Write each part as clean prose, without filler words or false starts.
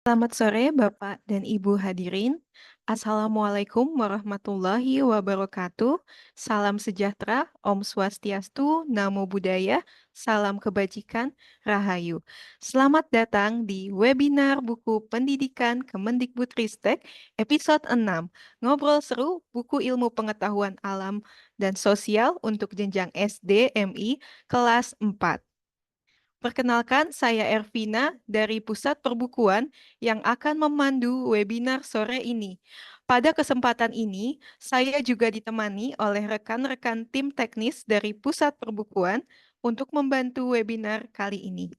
Selamat sore Bapak dan Ibu hadirin. Assalamualaikum warahmatullahi wabarakatuh. Salam sejahtera, Om Swastiastu, Namo Buddhaya, salam kebajikan, Rahayu. Selamat datang di webinar buku pendidikan Kemendikbudristek episode 6. Ngobrol seru buku ilmu pengetahuan alam dan sosial untuk jenjang SD MI kelas 4. Perkenalkan, saya Ervina dari Pusat Perbukuan yang akan memandu webinar sore ini. Pada kesempatan ini, saya juga ditemani oleh rekan-rekan tim teknis dari Pusat Perbukuan untuk membantu webinar kali ini.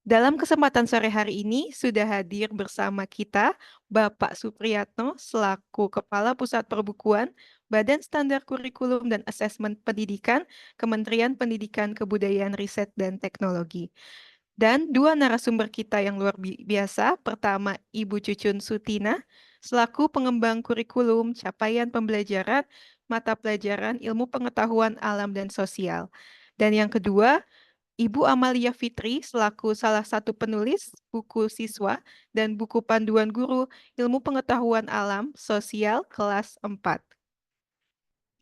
Dalam kesempatan sore hari ini sudah hadir bersama kita Bapak Supriyatno selaku Kepala Pusat Perbukuan Badan Standar Kurikulum dan Asesmen Pendidikan Kementerian Pendidikan Kebudayaan Riset dan Teknologi. Dan dua narasumber kita yang luar biasa, pertama Ibu Cucun Sutina selaku pengembang kurikulum capaian pembelajaran mata pelajaran ilmu pengetahuan alam dan sosial. Dan yang kedua Ibu Amalia Fitri selaku salah satu penulis buku siswa dan buku panduan guru ilmu pengetahuan alam sosial kelas 4.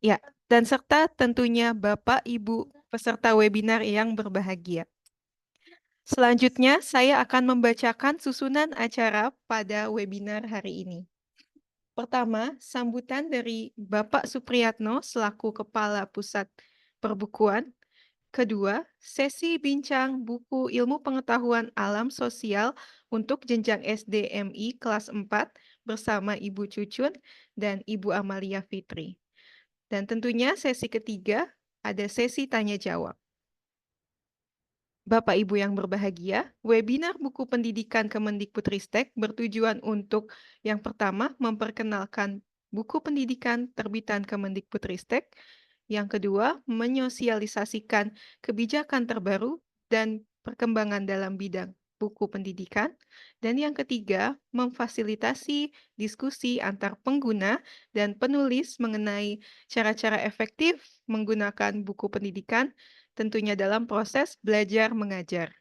Ya, dan serta tentunya Bapak Ibu peserta webinar yang berbahagia. Selanjutnya, saya akan membacakan susunan acara pada webinar hari ini. Pertama, sambutan dari Bapak Supriyatno selaku Kepala Pusat Perbukuan. Kedua, sesi bincang buku ilmu pengetahuan alam sosial untuk jenjang SDMI kelas 4 bersama Ibu Cucun dan Ibu Amalia Fitri. Dan tentunya sesi ketiga ada sesi tanya jawab. Bapak Ibu yang berbahagia, webinar buku pendidikan Kemendikbudristek bertujuan untuk yang pertama memperkenalkan buku pendidikan terbitan Kemendikbudristek, yang kedua menyosialisasikan kebijakan terbaru dan perkembangan dalam bidang buku pendidikan, dan yang ketiga memfasilitasi diskusi antar pengguna dan penulis mengenai cara-cara efektif menggunakan buku pendidikan tentunya dalam proses belajar mengajar.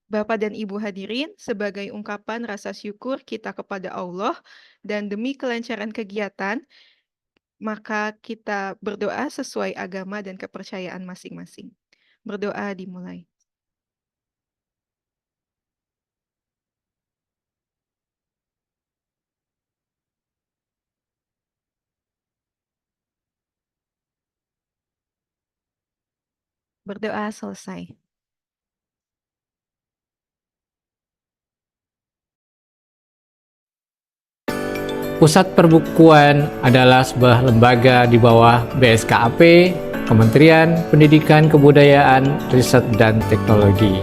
Bapak dan Ibu hadirin, sebagai ungkapan rasa syukur kita kepada Allah dan demi kelancaran kegiatan, maka kita berdoa sesuai agama dan kepercayaan masing-masing. Berdoa dimulai. Berdoa selesai. Pusat Perbukuan adalah sebuah lembaga di bawah BSKAP, Kementerian Pendidikan Kebudayaan, Riset dan Teknologi.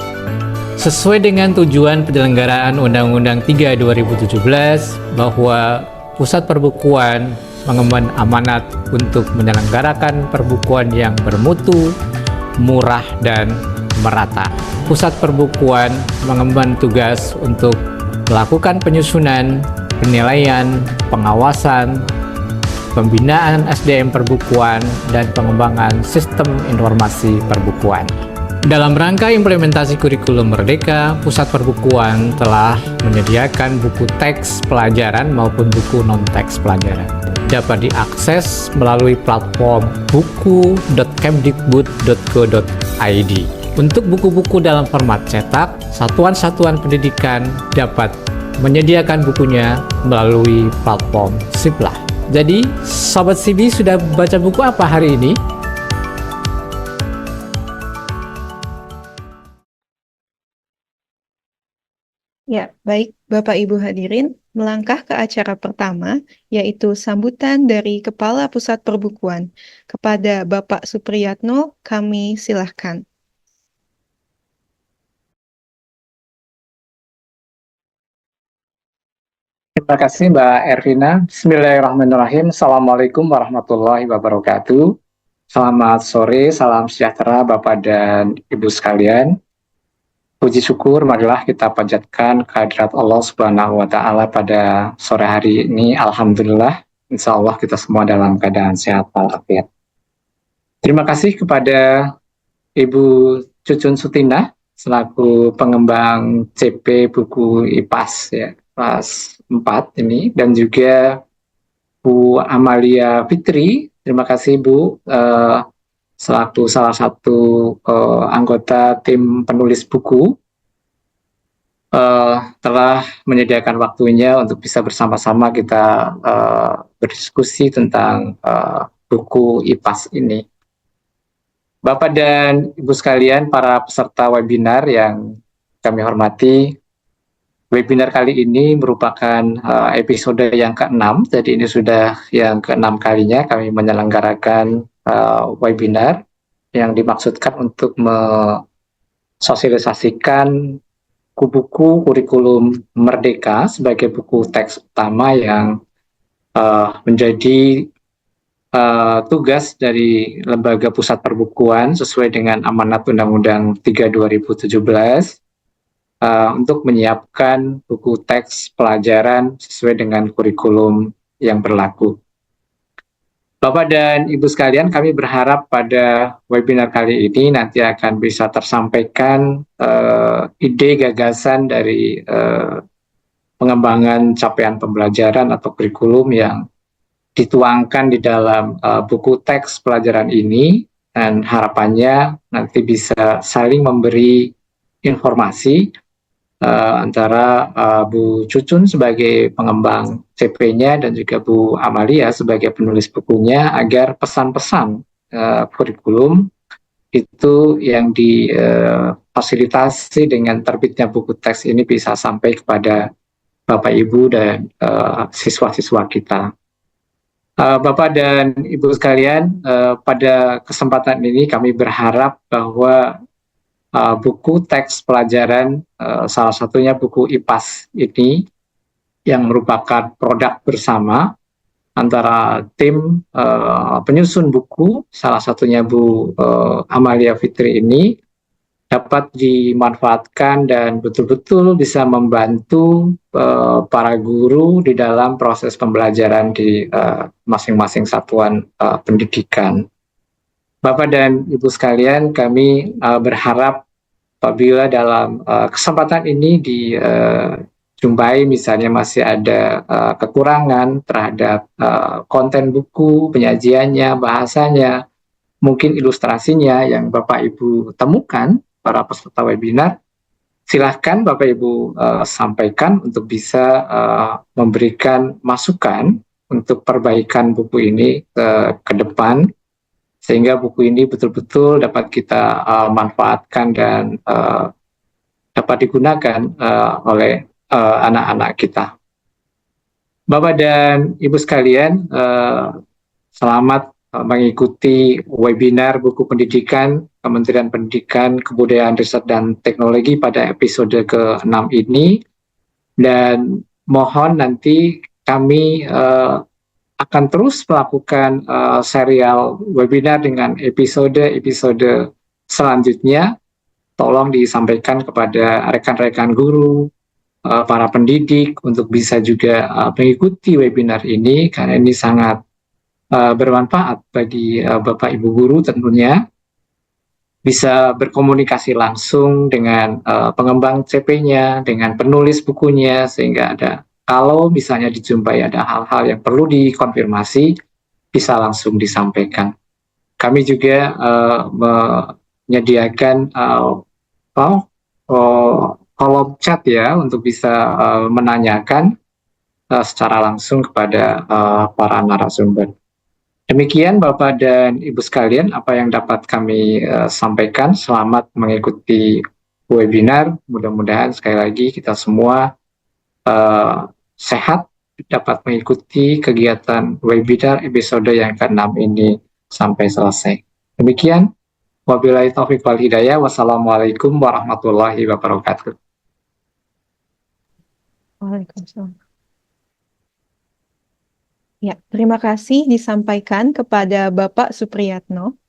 Sesuai dengan tujuan penyelenggaraan Undang-Undang 3 2017 bahwa Pusat Perbukuan mengemban amanat untuk menyelenggarakan perbukuan yang bermutu, murah, dan merata. Pusat Perbukuan mengemban tugas untuk melakukan penyusunan, penilaian, pengawasan, pembinaan SDM perbukuan, dan pengembangan sistem informasi perbukuan. Dalam rangka implementasi kurikulum Merdeka, Pusat Perbukuan telah menyediakan buku teks pelajaran maupun buku non-teks pelajaran. Dapat diakses melalui platform buku.kemdikbud.go.id. Untuk buku-buku dalam format cetak, satuan-satuan pendidikan dapat menyediakan bukunya melalui platform Siplah. Jadi, Sobat Sibi sudah baca buku apa hari ini? Ya, baik Bapak Ibu hadirin, melangkah ke acara pertama, yaitu sambutan dari Kepala Pusat Perbukuan. Kepada Bapak Supriyatno, kami silahkan. Terima kasih Mbak Ervina. Bismillahirrahmanirrahim. Assalamualaikum warahmatullahi wabarakatuh. Selamat sore, salam sejahtera Bapak dan Ibu sekalian. Puji syukur marilah kita panjatkan kehadirat Allah Subhanahu wa Ta'ala pada sore hari ini. Alhamdulillah, insya Allah kita semua dalam keadaan sehat walafiat. Terima kasih kepada Ibu Cucun Sutina selaku pengembang CP buku IPAS ya, kelas 4 ini, dan juga Bu Amalia Fitri. Terima kasih Bu, selaku salah satu anggota tim penulis buku, telah menyediakan waktunya untuk bisa bersama-sama kita berdiskusi tentang buku IPAS ini. Bapak dan Ibu sekalian, para peserta webinar yang kami hormati, webinar kali ini merupakan episode yang ke-6, jadi ini sudah yang ke-6 kalinya kami menyelenggarakan webinar yang dimaksudkan untuk mensosialisasikan buku kurikulum Merdeka sebagai buku teks utama yang menjadi tugas dari Lembaga Pusat Perbukuan sesuai dengan amanat Undang-Undang 3 2017 untuk menyiapkan buku teks pelajaran sesuai dengan kurikulum yang berlaku. Bapak dan Ibu sekalian, kami berharap pada webinar kali ini nanti akan bisa tersampaikan ide gagasan dari pengembangan capaian pembelajaran atau kurikulum yang dituangkan di dalam buku teks pelajaran ini, dan harapannya nanti bisa saling memberi informasi antara Bu Cucun sebagai pengembang CP-nya dan juga Bu Amalia sebagai penulis bukunya, agar pesan-pesan kurikulum itu yang difasilitasi dengan terbitnya buku teks ini bisa sampai kepada Bapak Ibu dan siswa-siswa kita. Bapak dan Ibu sekalian, pada kesempatan ini kami berharap bahwa buku teks pelajaran, salah satunya buku IPAS ini, yang merupakan produk bersama antara tim penyusun buku, salah satunya Bu Amalia Fitri ini, dapat dimanfaatkan dan betul-betul bisa membantu para guru di dalam proses pembelajaran di masing-masing satuan pendidikan. Bapak dan Ibu sekalian, kami berharap apabila dalam kesempatan ini dijumpai misalnya masih ada kekurangan terhadap konten buku, penyajiannya, bahasanya, mungkin ilustrasinya yang Bapak Ibu temukan, para peserta webinar, silahkan Bapak Ibu sampaikan untuk bisa memberikan masukan untuk perbaikan buku ini ke depan, sehingga buku ini betul-betul dapat kita manfaatkan dan dapat digunakan oleh anak-anak kita. Bapak dan Ibu sekalian, selamat mengikuti webinar buku pendidikan Kementerian Pendidikan, Kebudayaan, Riset, dan Teknologi pada episode ke-6 ini, dan mohon nanti kami akan terus melakukan serial webinar dengan episode-episode selanjutnya. Tolong disampaikan kepada rekan-rekan guru, para pendidik untuk bisa juga mengikuti webinar ini, karena ini sangat bermanfaat bagi Bapak Ibu guru tentunya, bisa berkomunikasi langsung dengan pengembang CP-nya, dengan penulis bukunya, sehingga kalau misalnya dijumpai ada hal-hal yang perlu dikonfirmasi, bisa langsung disampaikan. Kami juga menyediakan kolom chat ya, untuk bisa menanyakan secara langsung kepada para narasumber. Demikian Bapak dan Ibu sekalian apa yang dapat kami sampaikan. Selamat mengikuti webinar. Mudah-mudahan sekali lagi kita semua sehat, dapat mengikuti kegiatan webinar episode yang ke-6 ini sampai selesai. Demikian. Wabillahi taufiq wal hidayah. Wassalamualaikum warahmatullahi wabarakatuh. Waalaikumsalam. Ya, terima kasih disampaikan kepada Bapak Supriyatno.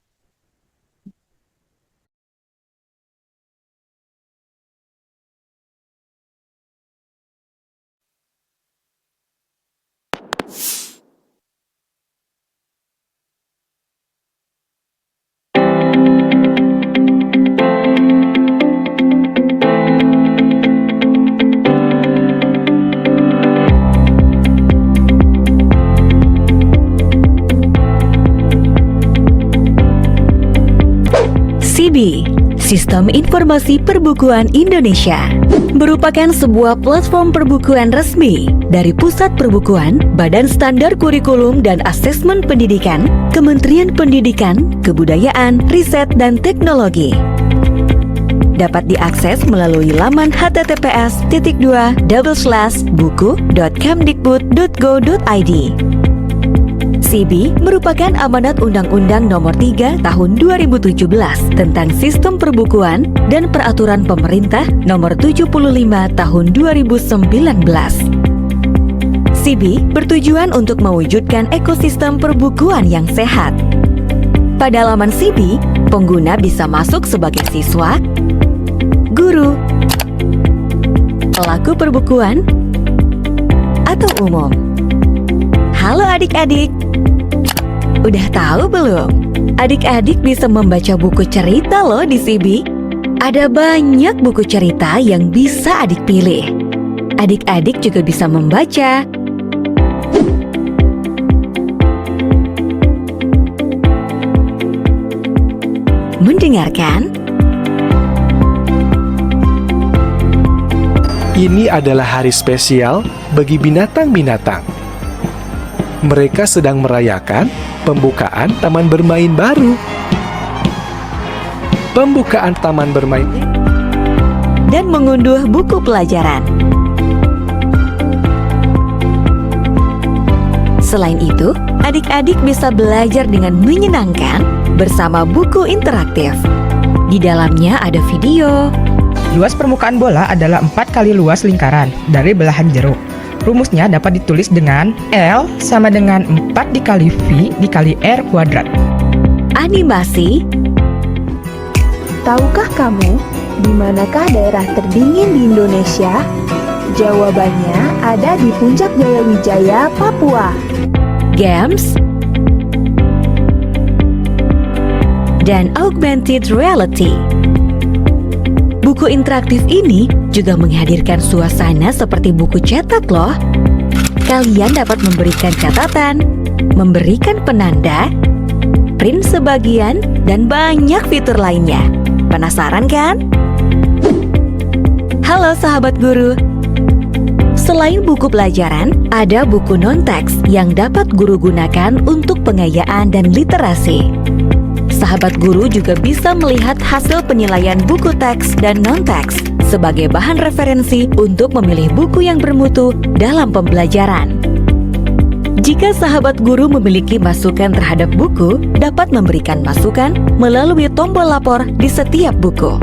SIBI, Sistem Informasi Perbukuan Indonesia, merupakan sebuah platform perbukuan resmi dari Pusat Perbukuan, Badan Standar Kurikulum dan Asesmen Pendidikan, Kementerian Pendidikan, Kebudayaan, Riset, dan Teknologi. Dapat diakses melalui laman https://buku.kemdikbud.go.id. SIBI merupakan amanat Undang-Undang Nomor 3 Tahun 2017 tentang Sistem Perbukuan dan Peraturan Pemerintah Nomor 75 Tahun 2019. SIBI bertujuan untuk mewujudkan ekosistem perbukuan yang sehat. Pada laman SIBI, pengguna bisa masuk sebagai siswa, guru, pelaku perbukuan, atau umum. Halo adik-adik, udah tahu belum? Adik-adik bisa membaca buku cerita loh di SIBI. Ada banyak buku cerita yang bisa adik pilih. Adik-adik juga bisa membaca, mendengarkan, Ini adalah hari spesial bagi binatang-binatang. Mereka sedang merayakan pembukaan taman bermain baru. Pembukaan taman bermain dan mengunduh buku pelajaran. Selain itu, adik-adik bisa belajar dengan menyenangkan bersama buku interaktif. Di dalamnya ada video, Luas permukaan bola adalah 4 kali luas lingkaran dari belahan jeruk. Rumusnya dapat ditulis dengan L sama dengan 4 dikali V dikali R kuadrat. animasi, Tahukah kamu di manakah daerah terdingin di Indonesia? Jawabannya ada di Puncak Jayawijaya, Papua. games, dan augmented reality. Buku interaktif ini juga menghadirkan suasana seperti buku cetak loh. Kalian dapat memberikan catatan, memberikan penanda, print sebagian, dan banyak fitur lainnya. Penasaran kan? Halo sahabat guru. Selain buku pelajaran, ada buku non-teks yang dapat guru gunakan untuk pengayaan dan literasi. Sahabat guru juga bisa melihat hasil penilaian buku teks dan non-teks sebagai bahan referensi untuk memilih buku yang bermutu dalam pembelajaran. Jika sahabat guru memiliki masukan terhadap buku, dapat memberikan masukan melalui tombol lapor di setiap buku.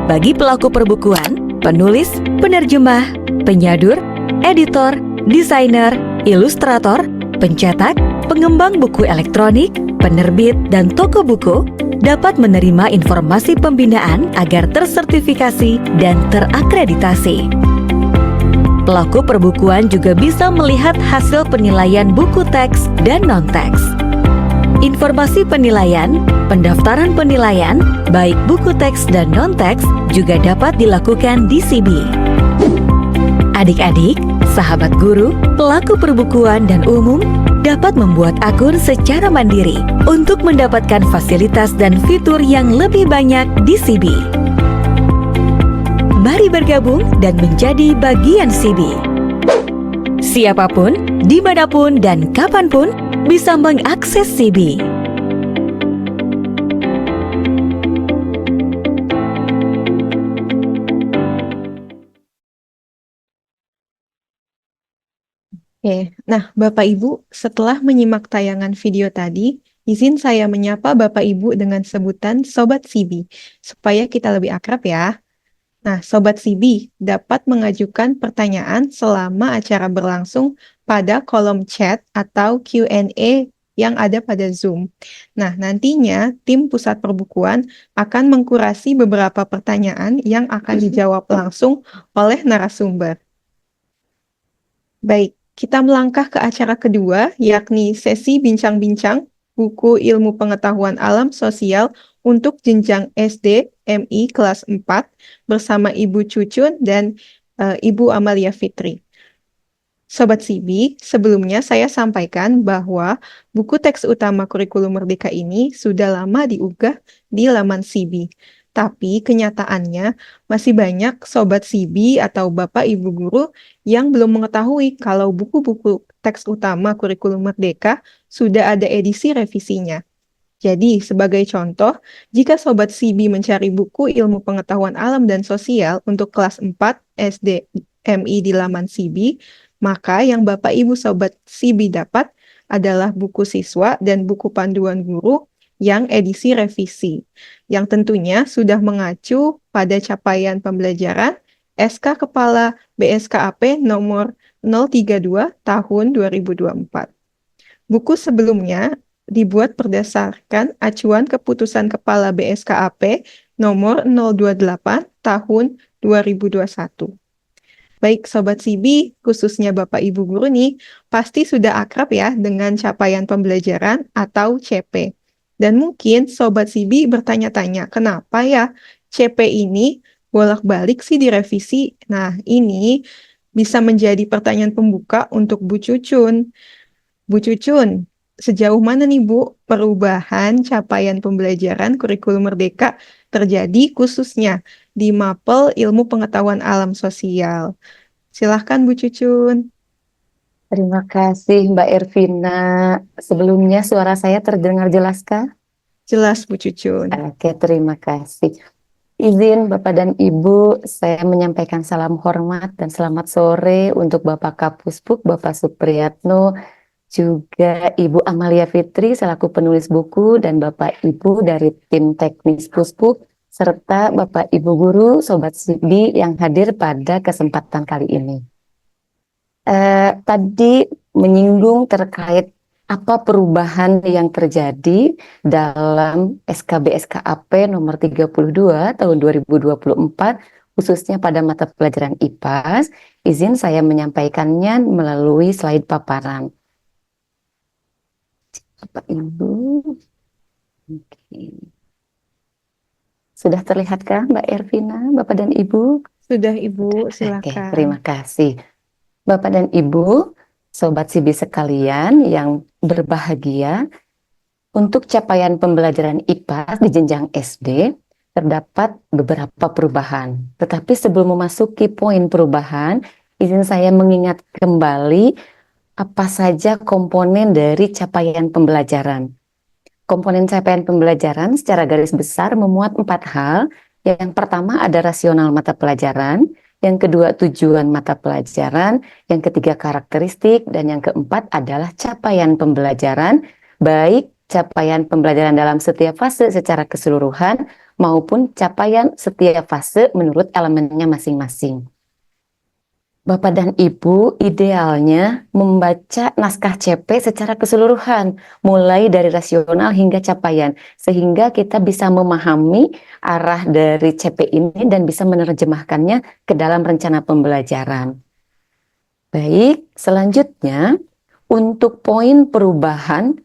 Bagi pelaku perbukuan, penulis, penerjemah, penyadur, editor, desainer, ilustrator, pencetak, pengembang buku elektronik, penerbit, dan toko buku dapat menerima informasi pembinaan agar tersertifikasi dan terakreditasi. Pelaku perbukuan juga bisa melihat hasil penilaian buku teks dan non-teks. Informasi penilaian, pendaftaran penilaian, baik buku teks dan non-teks juga dapat dilakukan di SIBI. Adik-adik, sahabat guru, pelaku perbukuan dan umum dapat membuat akun secara mandiri untuk mendapatkan fasilitas dan fitur yang lebih banyak di SIBI. Mari bergabung dan menjadi bagian SIBI. Siapapun, dimanapun, dan kapanpun bisa mengakses SIBI. Oke, nah Bapak Ibu, setelah menyimak tayangan video tadi, izin saya menyapa Bapak Ibu dengan sebutan Sobat SIBI, supaya kita lebih akrab ya. Nah, Sobat SIBI dapat mengajukan pertanyaan selama acara berlangsung pada kolom chat atau Q&A yang ada pada Zoom. Nah, nantinya tim Pusat Perbukuan akan mengkurasi beberapa pertanyaan yang akan dijawab langsung oleh narasumber. Baik, kita melangkah ke acara kedua, yakni sesi bincang-bincang buku ilmu pengetahuan alam sosial untuk jenjang SD MI kelas 4 bersama Ibu Cucun dan Ibu Amalia Fitri. Sobat Sibi, sebelumnya saya sampaikan bahwa buku teks utama kurikulum Merdeka ini sudah lama diunggah di laman Sibi. Tapi kenyataannya masih banyak Sobat Sibi atau Bapak Ibu guru yang belum mengetahui kalau buku-buku teks utama kurikulum Merdeka sudah ada edisi revisinya. Jadi, sebagai contoh, jika Sobat Sibi mencari buku ilmu pengetahuan alam dan sosial untuk kelas 4 SD MI di laman Sibi, maka yang Bapak Ibu Sobat Sibi dapat adalah buku siswa dan buku panduan guru yang edisi revisi, yang tentunya sudah mengacu pada capaian pembelajaran SK Kepala BSKAP nomor 032 tahun 2024. Buku sebelumnya dibuat berdasarkan acuan keputusan Kepala BSKAP nomor 028 tahun 2021. Baik Sobat Sibi, khususnya Bapak Ibu Guru nih, pasti sudah akrab ya dengan capaian pembelajaran atau CP. Dan mungkin Sobat Sibi bertanya-tanya, kenapa ya CP ini bolak-balik sih direvisi? Nah, ini bisa menjadi pertanyaan pembuka untuk Bu Cucun. Bu Cucun, sejauh mana nih Bu perubahan capaian pembelajaran kurikulum Merdeka terjadi khususnya di Mapel Ilmu Pengetahuan Alam Sosial? Silahkan Bu Cucun. Terima kasih Mbak Ervina. Sebelumnya suara saya terdengar jelas kah? Jelas Bu Cucun. Oke, terima kasih. Izin Bapak dan Ibu, saya menyampaikan salam hormat dan selamat sore untuk Bapak Kapuspuk, Bapak Supriyatno, juga Ibu Amalia Fitri selaku penulis buku dan Bapak Ibu dari tim teknis Puspuk, serta Bapak Ibu Guru, Sobat Sibi yang hadir pada kesempatan kali ini. Tadi menyinggung terkait apa perubahan yang terjadi dalam SKB SKAP nomor 32 tahun 2024 khususnya pada mata pelajaran IPAS. Izin saya menyampaikannya melalui slide paparan. Bapak Ibu. Oke. Sudah terlihatkah Mbak Ervina, Bapak dan Ibu? Sudah Ibu, silakan. Oke, terima kasih. Bapak dan Ibu, Sobat Sibi sekalian yang berbahagia, untuk capaian pembelajaran IPAS di jenjang SD, terdapat beberapa perubahan. Tetapi sebelum memasuki poin perubahan, izin saya mengingat kembali apa saja komponen dari capaian pembelajaran. Komponen capaian pembelajaran secara garis besar memuat 4 hal. Yang pertama ada rasional mata pelajaran, yang kedua tujuan mata pelajaran, yang ketiga karakteristik, dan yang keempat adalah capaian pembelajaran, baik capaian pembelajaran dalam setiap fase secara keseluruhan maupun capaian setiap fase menurut elemennya masing-masing. Bapak dan Ibu idealnya membaca naskah CP secara keseluruhan, mulai dari rasional hingga capaian, sehingga kita bisa memahami arah dari CP ini dan bisa menerjemahkannya ke dalam rencana pembelajaran. Baik, selanjutnya untuk poin perubahan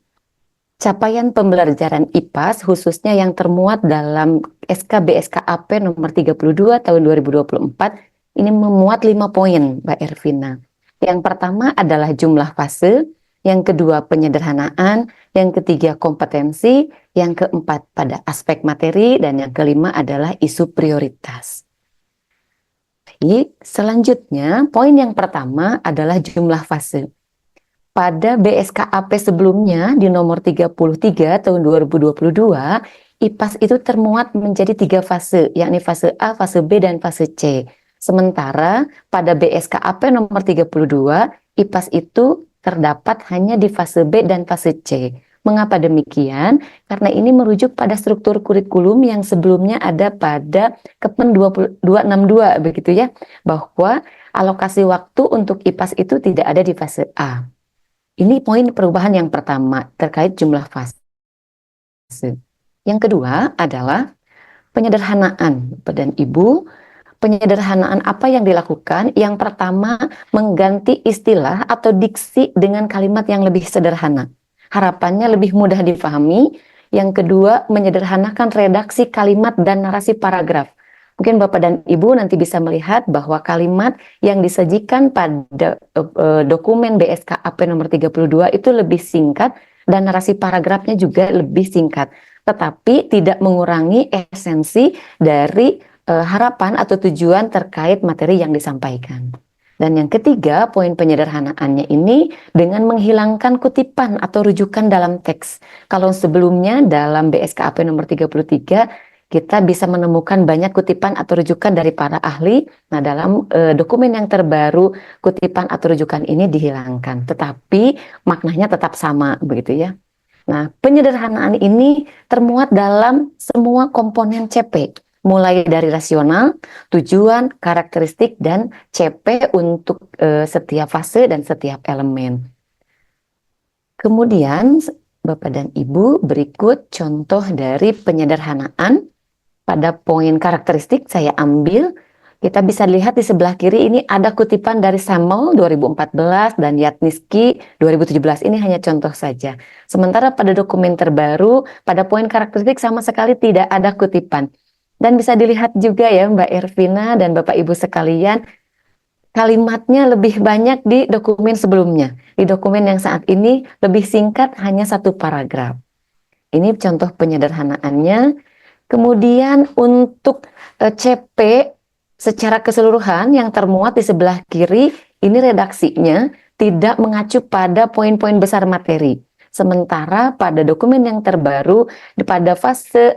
capaian pembelajaran IPAS khususnya yang termuat dalam SKB SKAP nomor 32 tahun 2024 ini memuat 5 poin, Mbak Ervina. Yang pertama adalah jumlah fase, yang kedua penyederhanaan, yang ketiga kompetensi, yang keempat pada aspek materi, dan yang kelima adalah isu prioritas. Baik, selanjutnya poin yang pertama adalah jumlah fase. Pada BSKAP sebelumnya di nomor 33 tahun 2022, IPAS itu termuat menjadi 3 fase, yakni fase A, fase B, dan fase C. Sementara pada BSKAP nomor 32, IPAS itu terdapat hanya di fase B dan fase C. Mengapa demikian? Karena ini merujuk pada struktur kurikulum yang sebelumnya ada pada Kepen 262 begitu ya, bahwa alokasi waktu untuk IPAS itu tidak ada di fase A. Ini poin perubahan yang pertama terkait jumlah fase. Yang kedua adalah penyederhanaan, Bapak dan Ibu. Penyederhanaan apa yang dilakukan? Yang pertama, mengganti istilah atau diksi dengan kalimat yang lebih sederhana. Harapannya lebih mudah difahami. Yang kedua, menyederhanakan redaksi kalimat dan narasi paragraf. Mungkin Bapak dan Ibu nanti bisa melihat bahwa kalimat yang disajikan pada dokumen BSKAP nomor 32 itu lebih singkat dan narasi paragrafnya juga lebih singkat, tetapi tidak mengurangi esensi dari harapan atau tujuan terkait materi yang disampaikan. Dan yang ketiga, poin penyederhanaannya ini dengan menghilangkan kutipan atau rujukan dalam teks. Kalau sebelumnya dalam BSKAP nomor 33, kita bisa menemukan banyak kutipan atau rujukan dari para ahli. Nah, dalam dokumen yang terbaru, kutipan atau rujukan ini dihilangkan. Tetapi maknanya tetap sama, begitu ya. Nah, penyederhanaan ini termuat dalam semua komponen CP. Mulai dari rasional, tujuan, karakteristik, dan CP untuk setiap fase dan setiap elemen. Kemudian, Bapak dan Ibu, berikut contoh dari penyederhanaan. Pada poin karakteristik saya ambil, kita bisa lihat di sebelah kiri ini ada kutipan dari Samuel 2014 dan Yatniski 2017. Ini hanya contoh saja. Sementara pada dokumen terbaru, pada poin karakteristik sama sekali tidak ada kutipan. Dan bisa dilihat juga ya Mbak Ervina dan Bapak Ibu sekalian, kalimatnya lebih banyak di dokumen sebelumnya. Di dokumen yang saat ini lebih singkat, hanya satu paragraf. Ini contoh penyederhanaannya. Kemudian untuk CP secara keseluruhan yang termuat di sebelah kiri, ini redaksinya tidak mengacu pada poin-poin besar materi. Sementara pada dokumen yang terbaru, pada fase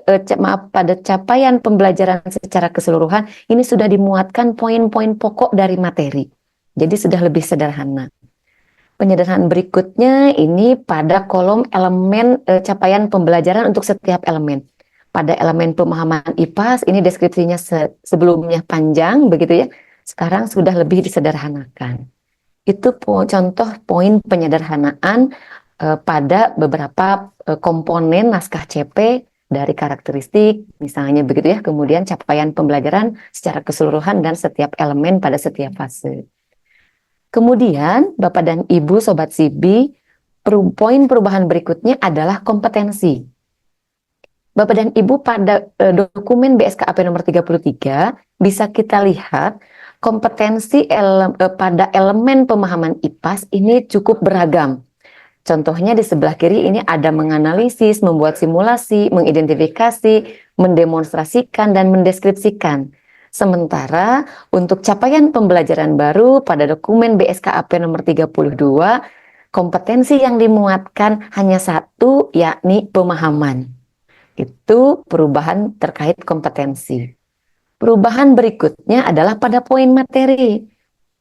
pada capaian pembelajaran secara keseluruhan, ini sudah dimuatkan poin-poin pokok dari materi. Jadi sudah lebih sederhana. Penyederhanaan berikutnya ini pada kolom elemen capaian pembelajaran untuk setiap elemen. Pada elemen pemahaman IPAS, ini deskripsinya sebelumnya panjang, begitu ya. Sekarang sudah lebih disederhanakan. Itu contoh poin penyederhanaan pada beberapa komponen naskah CP dari karakteristik, misalnya begitu ya. Kemudian capaian pembelajaran secara keseluruhan dan setiap elemen pada setiap fase. Kemudian, Bapak dan Ibu, Sobat Sibi, poin perubahan berikutnya adalah kompetensi. Bapak dan Ibu, pada dokumen BSKAP nomor 33 bisa kita lihat kompetensi pada elemen pemahaman IPAS ini cukup beragam. Contohnya di sebelah kiri ini ada menganalisis, membuat simulasi, mengidentifikasi, mendemonstrasikan, dan mendeskripsikan. Sementara untuk capaian pembelajaran baru pada dokumen BSKAP nomor 32, kompetensi yang dimuatkan hanya satu, yakni pemahaman. Itu perubahan terkait kompetensi. Perubahan berikutnya adalah pada poin materi.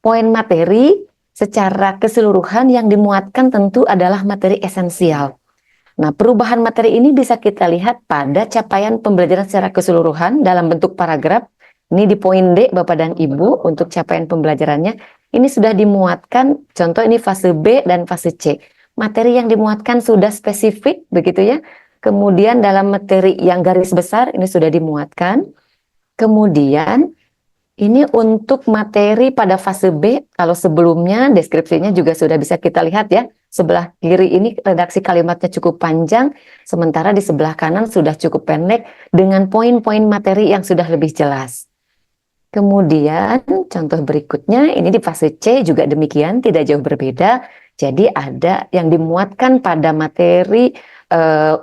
Poin materi secara keseluruhan yang dimuatkan tentu adalah materi esensial. Nah, perubahan materi ini bisa kita lihat pada capaian pembelajaran secara keseluruhan dalam bentuk paragraf. Ini di poin D, Bapak dan Ibu, untuk capaian pembelajarannya. Ini sudah dimuatkan, contoh ini fase B dan fase C. Materi yang dimuatkan sudah spesifik, begitu ya. Kemudian dalam materi yang garis besar, ini sudah dimuatkan. Kemudian ini untuk materi pada fase B, kalau sebelumnya deskripsinya juga sudah bisa kita lihat ya. Sebelah kiri ini redaksi kalimatnya cukup panjang, sementara di sebelah kanan sudah cukup pendek dengan poin-poin materi yang sudah lebih jelas. Kemudian contoh berikutnya, ini di fase C juga demikian, tidak jauh berbeda. Jadi ada yang dimuatkan pada materi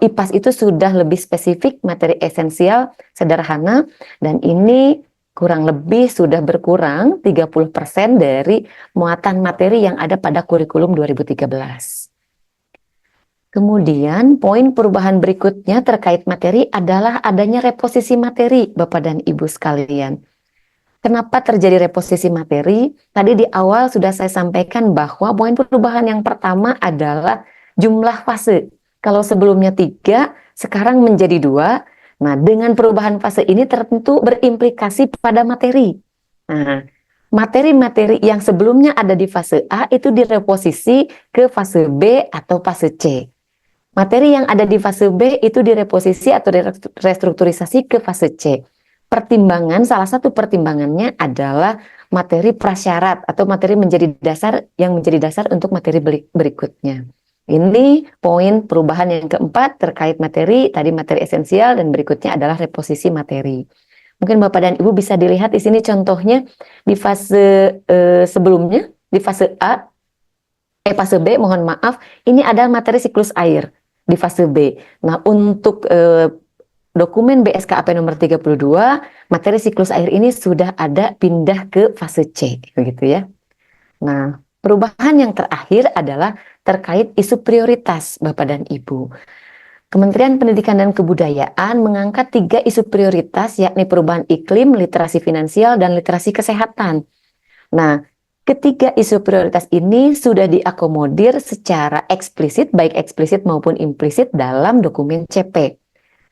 IPAS itu sudah lebih spesifik, materi esensial, sederhana, dan ini kurang lebih sudah berkurang 30% dari muatan materi yang ada pada kurikulum 2013. Kemudian poin perubahan berikutnya terkait materi adalah adanya reposisi materi, Bapak dan Ibu sekalian. Kenapa terjadi reposisi materi? Tadi di awal sudah saya sampaikan bahwa poin perubahan yang pertama adalah jumlah fase. Kalau sebelumnya 3, sekarang menjadi 2. Nah, dengan perubahan fase ini tentu berimplikasi pada materi. Nah, materi-materi yang sebelumnya ada di fase A itu direposisi ke fase B atau fase C. Materi yang ada di fase B itu direposisi atau direstrukturisasi ke fase C. Pertimbangan, salah satu pertimbangannya adalah materi prasyarat atau materi menjadi dasar yang menjadi dasar untuk materi berikutnya. Ini poin perubahan yang keempat terkait materi, tadi materi esensial dan berikutnya adalah reposisi materi. Mungkin Bapak dan Ibu bisa dilihat di sini contohnya di fase sebelumnya, di fase fase B, mohon maaf, ini ada materi siklus air di fase B. Nah, untuk dokumen BSKAP nomor 32, materi siklus air ini sudah ada pindah ke fase C, begitu ya. Nah, perubahan yang terakhir adalah terkait isu prioritas Bapak dan Ibu. Kementerian Pendidikan dan Kebudayaan mengangkat 3 isu prioritas, yakni perubahan iklim, literasi finansial, dan literasi kesehatan. Nah, ketiga isu prioritas ini sudah diakomodir secara eksplisit, baik eksplisit maupun implisit dalam dokumen CP.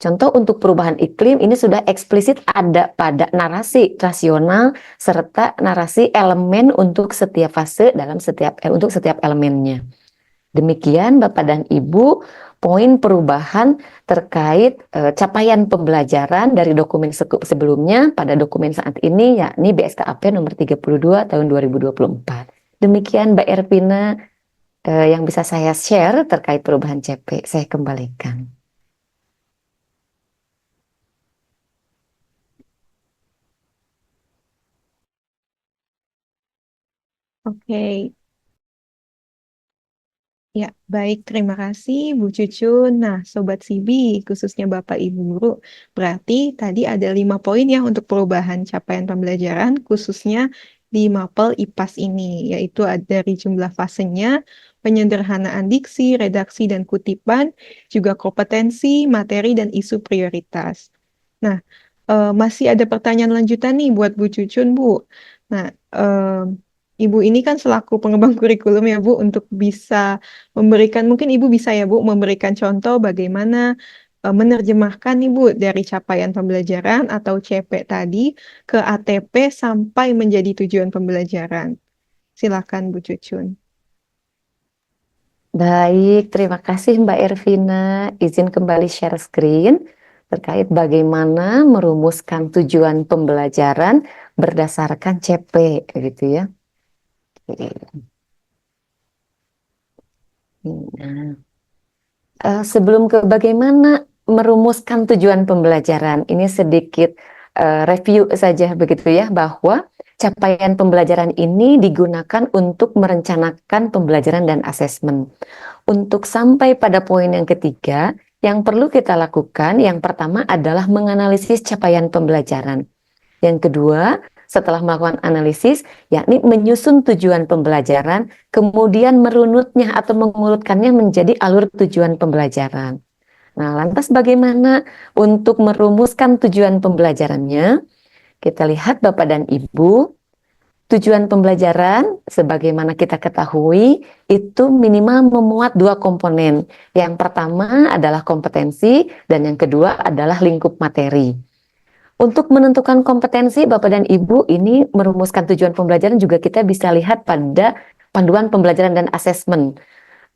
Contoh untuk perubahan iklim ini sudah eksplisit ada pada narasi rasional serta narasi elemen untuk setiap fase untuk setiap elemennya. Demikian Bapak dan Ibu poin perubahan terkait capaian pembelajaran dari dokumen sebelumnya pada dokumen saat ini, yakni BSKAP nomor 32 tahun 2024. Demikian Mbak Ervina yang bisa saya share terkait perubahan CP. Saya kembalikan. Oke. Ya, baik. Terima kasih, Bu Cucun. Nah, Sobat Sibi, khususnya Bapak Ibu Guru, berarti tadi ada 5 poin ya untuk perubahan capaian pembelajaran, khususnya di Mapel IPAS ini, yaitu ada dari jumlah fasenya, penyederhanaan diksi, redaksi dan kutipan, juga kompetensi, materi, dan isu prioritas. Nah, masih ada pertanyaan lanjutan nih buat Bu Cucun, Bu. Nah, Ibu ini kan selaku pengembang kurikulum ya Bu, untuk bisa memberikan, mungkin Ibu bisa ya Bu, memberikan contoh bagaimana menerjemahkan nih Bu dari capaian pembelajaran atau CP tadi ke ATP sampai menjadi tujuan pembelajaran. Silakan Bu Cucun. Baik, terima kasih Mbak Ervina. Izin kembali share screen terkait bagaimana merumuskan tujuan pembelajaran berdasarkan CP, gitu ya. Nah, sebelum ke bagaimana merumuskan tujuan pembelajaran, ini sedikit review saja begitu ya, bahwa capaian pembelajaran ini digunakan untuk merencanakan pembelajaran dan asesmen. Untuk sampai pada poin yang ketiga, yang perlu kita lakukan, yang pertama adalah menganalisis capaian pembelajaran. Yang kedua, setelah melakukan analisis, yakni menyusun tujuan pembelajaran, kemudian merunutnya atau mengurutkannya menjadi alur tujuan pembelajaran. Nah, lantas bagaimana untuk merumuskan tujuan pembelajarannya? Kita lihat Bapak dan Ibu, tujuan pembelajaran sebagaimana kita ketahui itu minimal memuat 2 komponen. Yang pertama adalah kompetensi dan yang kedua adalah lingkup materi. Untuk menentukan kompetensi Bapak dan Ibu ini merumuskan tujuan pembelajaran juga kita bisa lihat pada panduan pembelajaran dan asesmen.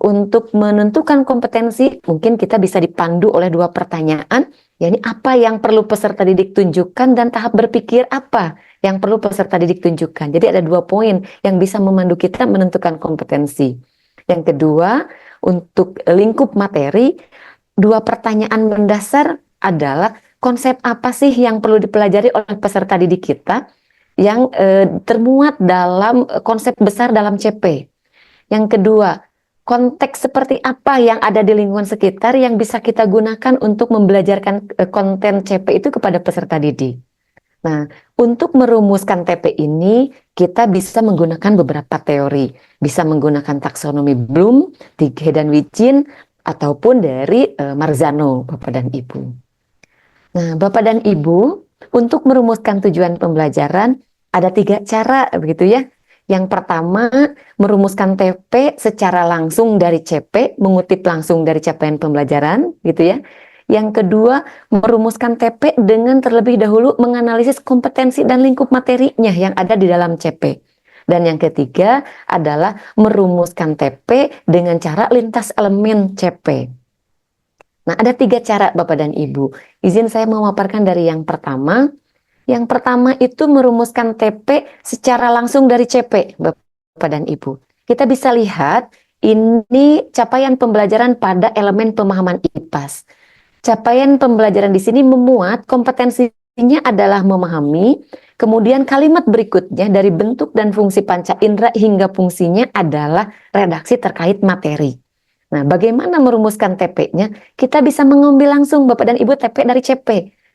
Untuk menentukan kompetensi mungkin kita bisa dipandu oleh 2 pertanyaan, yakni apa yang perlu peserta didik tunjukkan dan tahap berpikir apa yang perlu peserta didik tunjukkan. Jadi ada 2 poin yang bisa memandu kita menentukan kompetensi. Yang kedua, untuk lingkup materi, 2 pertanyaan mendasar adalah konsep apa sih yang perlu dipelajari oleh peserta didik kita yang termuat dalam konsep besar dalam CP. Yang kedua, konteks seperti apa yang ada di lingkungan sekitar yang bisa kita gunakan untuk membelajarkan konten CP itu kepada peserta didik. Nah, untuk merumuskan TP ini, kita bisa menggunakan beberapa teori. Bisa menggunakan taksonomi Bloom, Tighe dan Wicin, ataupun dari Marzano, Bapak dan Ibu. Nah, Bapak dan Ibu, untuk merumuskan tujuan pembelajaran, ada 3 cara, begitu ya. Yang pertama, merumuskan TP secara langsung dari CP, mengutip langsung dari capaian pembelajaran, gitu ya. Yang kedua, merumuskan TP dengan terlebih dahulu menganalisis kompetensi dan lingkup materinya yang ada di dalam CP. Dan yang ketiga adalah merumuskan TP dengan cara lintas elemen CP. Nah, ada 3 cara Bapak dan Ibu. Izin saya memaparkan dari yang pertama. Yang pertama itu merumuskan TP secara langsung dari CP, Bapak dan Ibu. Kita bisa lihat ini capaian pembelajaran pada elemen pemahaman IPAS. Capaian pembelajaran di sini memuat kompetensi Kompetensinya adalah memahami, kemudian kalimat berikutnya dari bentuk dan fungsi panca indera hingga fungsinya adalah redaksi terkait materi. Nah, bagaimana merumuskan TP-nya? Kita bisa mengambil langsung Bapak dan Ibu TP dari CP.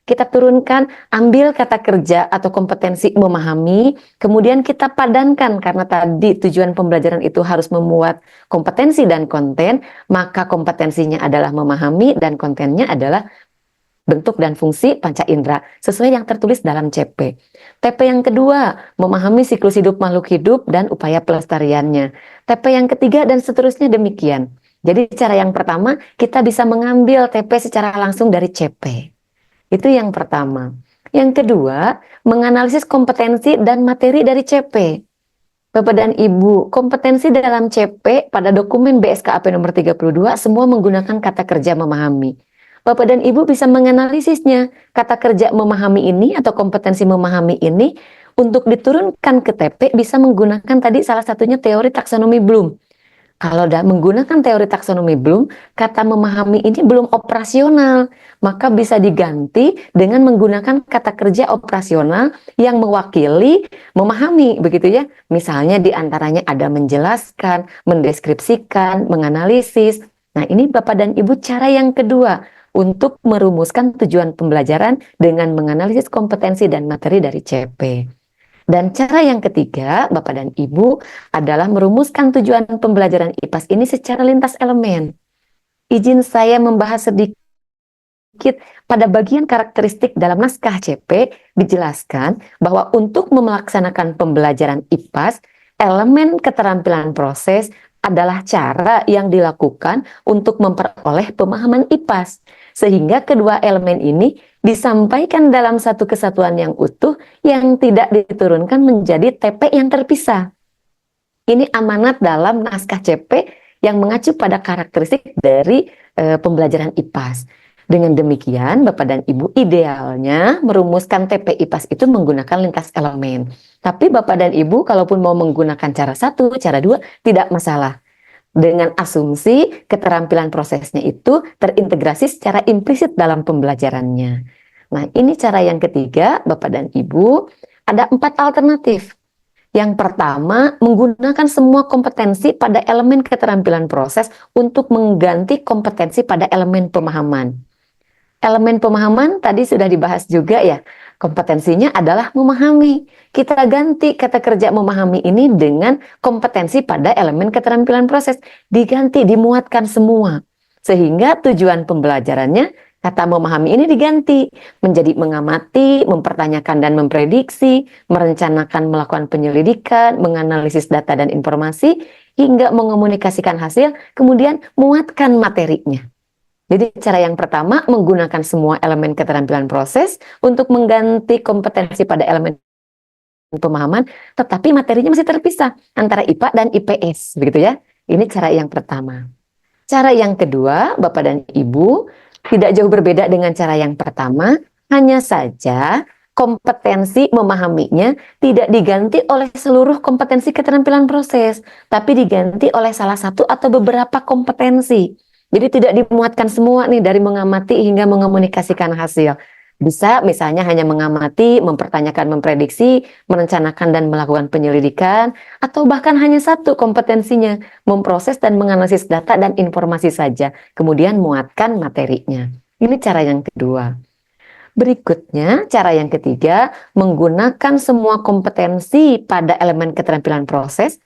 Kita turunkan, ambil kata kerja atau kompetensi memahami, kemudian kita padankan karena tadi tujuan pembelajaran itu harus memuat kompetensi dan konten, maka kompetensinya adalah memahami dan kontennya adalah bentuk dan fungsi panca indera sesuai yang tertulis dalam CP. TP yang kedua, memahami siklus hidup makhluk hidup dan upaya pelestariannya. TP yang ketiga dan seterusnya demikian. Jadi cara yang pertama, kita bisa mengambil TP secara langsung dari CP. Itu yang pertama. Yang kedua, menganalisis kompetensi dan materi dari CP. Bapak dan Ibu, kompetensi dalam CP pada dokumen BSKAP nomor 32 semua menggunakan kata kerja memahami. Bapak dan Ibu bisa menganalisisnya. Kata kerja memahami ini atau kompetensi memahami ini untuk diturunkan ke TP bisa menggunakan tadi salah satunya teori taksonomi Bloom. Kalau menggunakan teori taksonomi Bloom, kata memahami ini belum operasional, maka bisa diganti dengan menggunakan kata kerja operasional yang mewakili memahami, begitu ya. Misalnya di antaranya ada menjelaskan, mendeskripsikan, menganalisis. Nah, ini Bapak dan Ibu cara yang kedua untuk merumuskan tujuan pembelajaran dengan menganalisis kompetensi dan materi dari CP. Dan cara yang ketiga, Bapak dan Ibu, adalah merumuskan tujuan pembelajaran IPAS ini secara lintas elemen. Izin saya membahas sedikit pada bagian karakteristik dalam naskah CP, dijelaskan bahwa untuk melaksanakan pembelajaran IPAS, elemen keterampilan proses adalah cara yang dilakukan untuk memperoleh pemahaman IPAS. Sehingga kedua elemen ini disampaikan dalam satu kesatuan yang utuh yang tidak diturunkan menjadi TP yang terpisah. Ini amanat dalam naskah CP yang mengacu pada karakteristik dari pembelajaran IPAS. Dengan demikian, Bapak dan Ibu idealnya merumuskan TP IPAS itu menggunakan lintas elemen. Tapi Bapak dan Ibu kalaupun mau menggunakan cara satu, cara dua, tidak masalah. Dengan asumsi keterampilan prosesnya itu terintegrasi secara implisit dalam pembelajarannya. Nah, ini cara yang ketiga, Bapak dan Ibu, ada 4 alternatif. Yang pertama, menggunakan semua kompetensi pada elemen keterampilan proses untuk mengganti kompetensi pada elemen pemahaman. Elemen pemahaman tadi sudah dibahas juga ya. Kompetensinya adalah memahami. Kita ganti kata kerja memahami ini dengan kompetensi pada elemen keterampilan proses. Diganti, dimuatkan semua. Sehingga tujuan pembelajarannya, kata memahami ini diganti. Menjadi mengamati, mempertanyakan dan memprediksi, merencanakan melakukan penyelidikan, menganalisis data dan informasi, hingga mengomunikasikan hasil, kemudian muatkan materinya. Jadi cara yang pertama menggunakan semua elemen keterampilan proses untuk mengganti kompetensi pada elemen pemahaman, tetapi materinya masih terpisah antara IPA dan IPS, begitu ya. Ini cara yang pertama. Cara yang kedua, Bapak dan Ibu, tidak jauh berbeda dengan cara yang pertama, hanya saja kompetensi memahaminya tidak diganti oleh seluruh kompetensi keterampilan proses, tapi diganti oleh salah satu atau beberapa kompetensi. Jadi tidak dimuatkan semua nih dari mengamati hingga mengomunikasikan hasil. Bisa misalnya hanya mengamati, mempertanyakan, memprediksi, merencanakan dan melakukan penyelidikan, atau bahkan hanya satu kompetensinya, memproses dan menganalisis data dan informasi saja, kemudian muatkan materinya. Ini cara yang kedua. Berikutnya, cara yang ketiga, menggunakan semua kompetensi pada elemen keterampilan proses.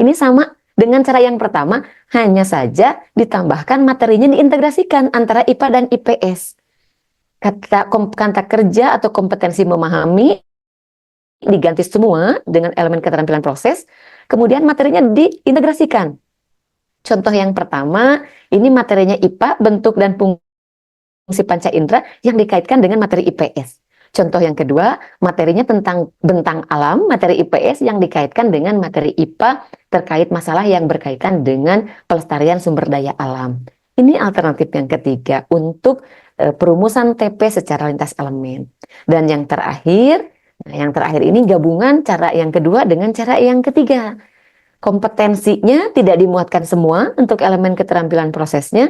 Ini sama dengan cara yang pertama, hanya saja ditambahkan materinya diintegrasikan antara IPA dan IPS. Kata kerja atau kompetensi memahami diganti semua dengan elemen keterampilan proses, kemudian materinya diintegrasikan. Contoh yang pertama, ini materinya IPA, bentuk dan fungsi panca indera yang dikaitkan dengan materi IPS. Contoh yang kedua, materinya tentang bentang alam, materi IPS yang dikaitkan dengan materi IPA terkait masalah yang berkaitan dengan pelestarian sumber daya alam. Ini alternatif yang ketiga untuk perumusan TP secara lintas elemen. Dan yang terakhir ini gabungan cara yang kedua dengan cara yang ketiga. Kompetensinya tidak dimuatkan semua untuk elemen keterampilan prosesnya,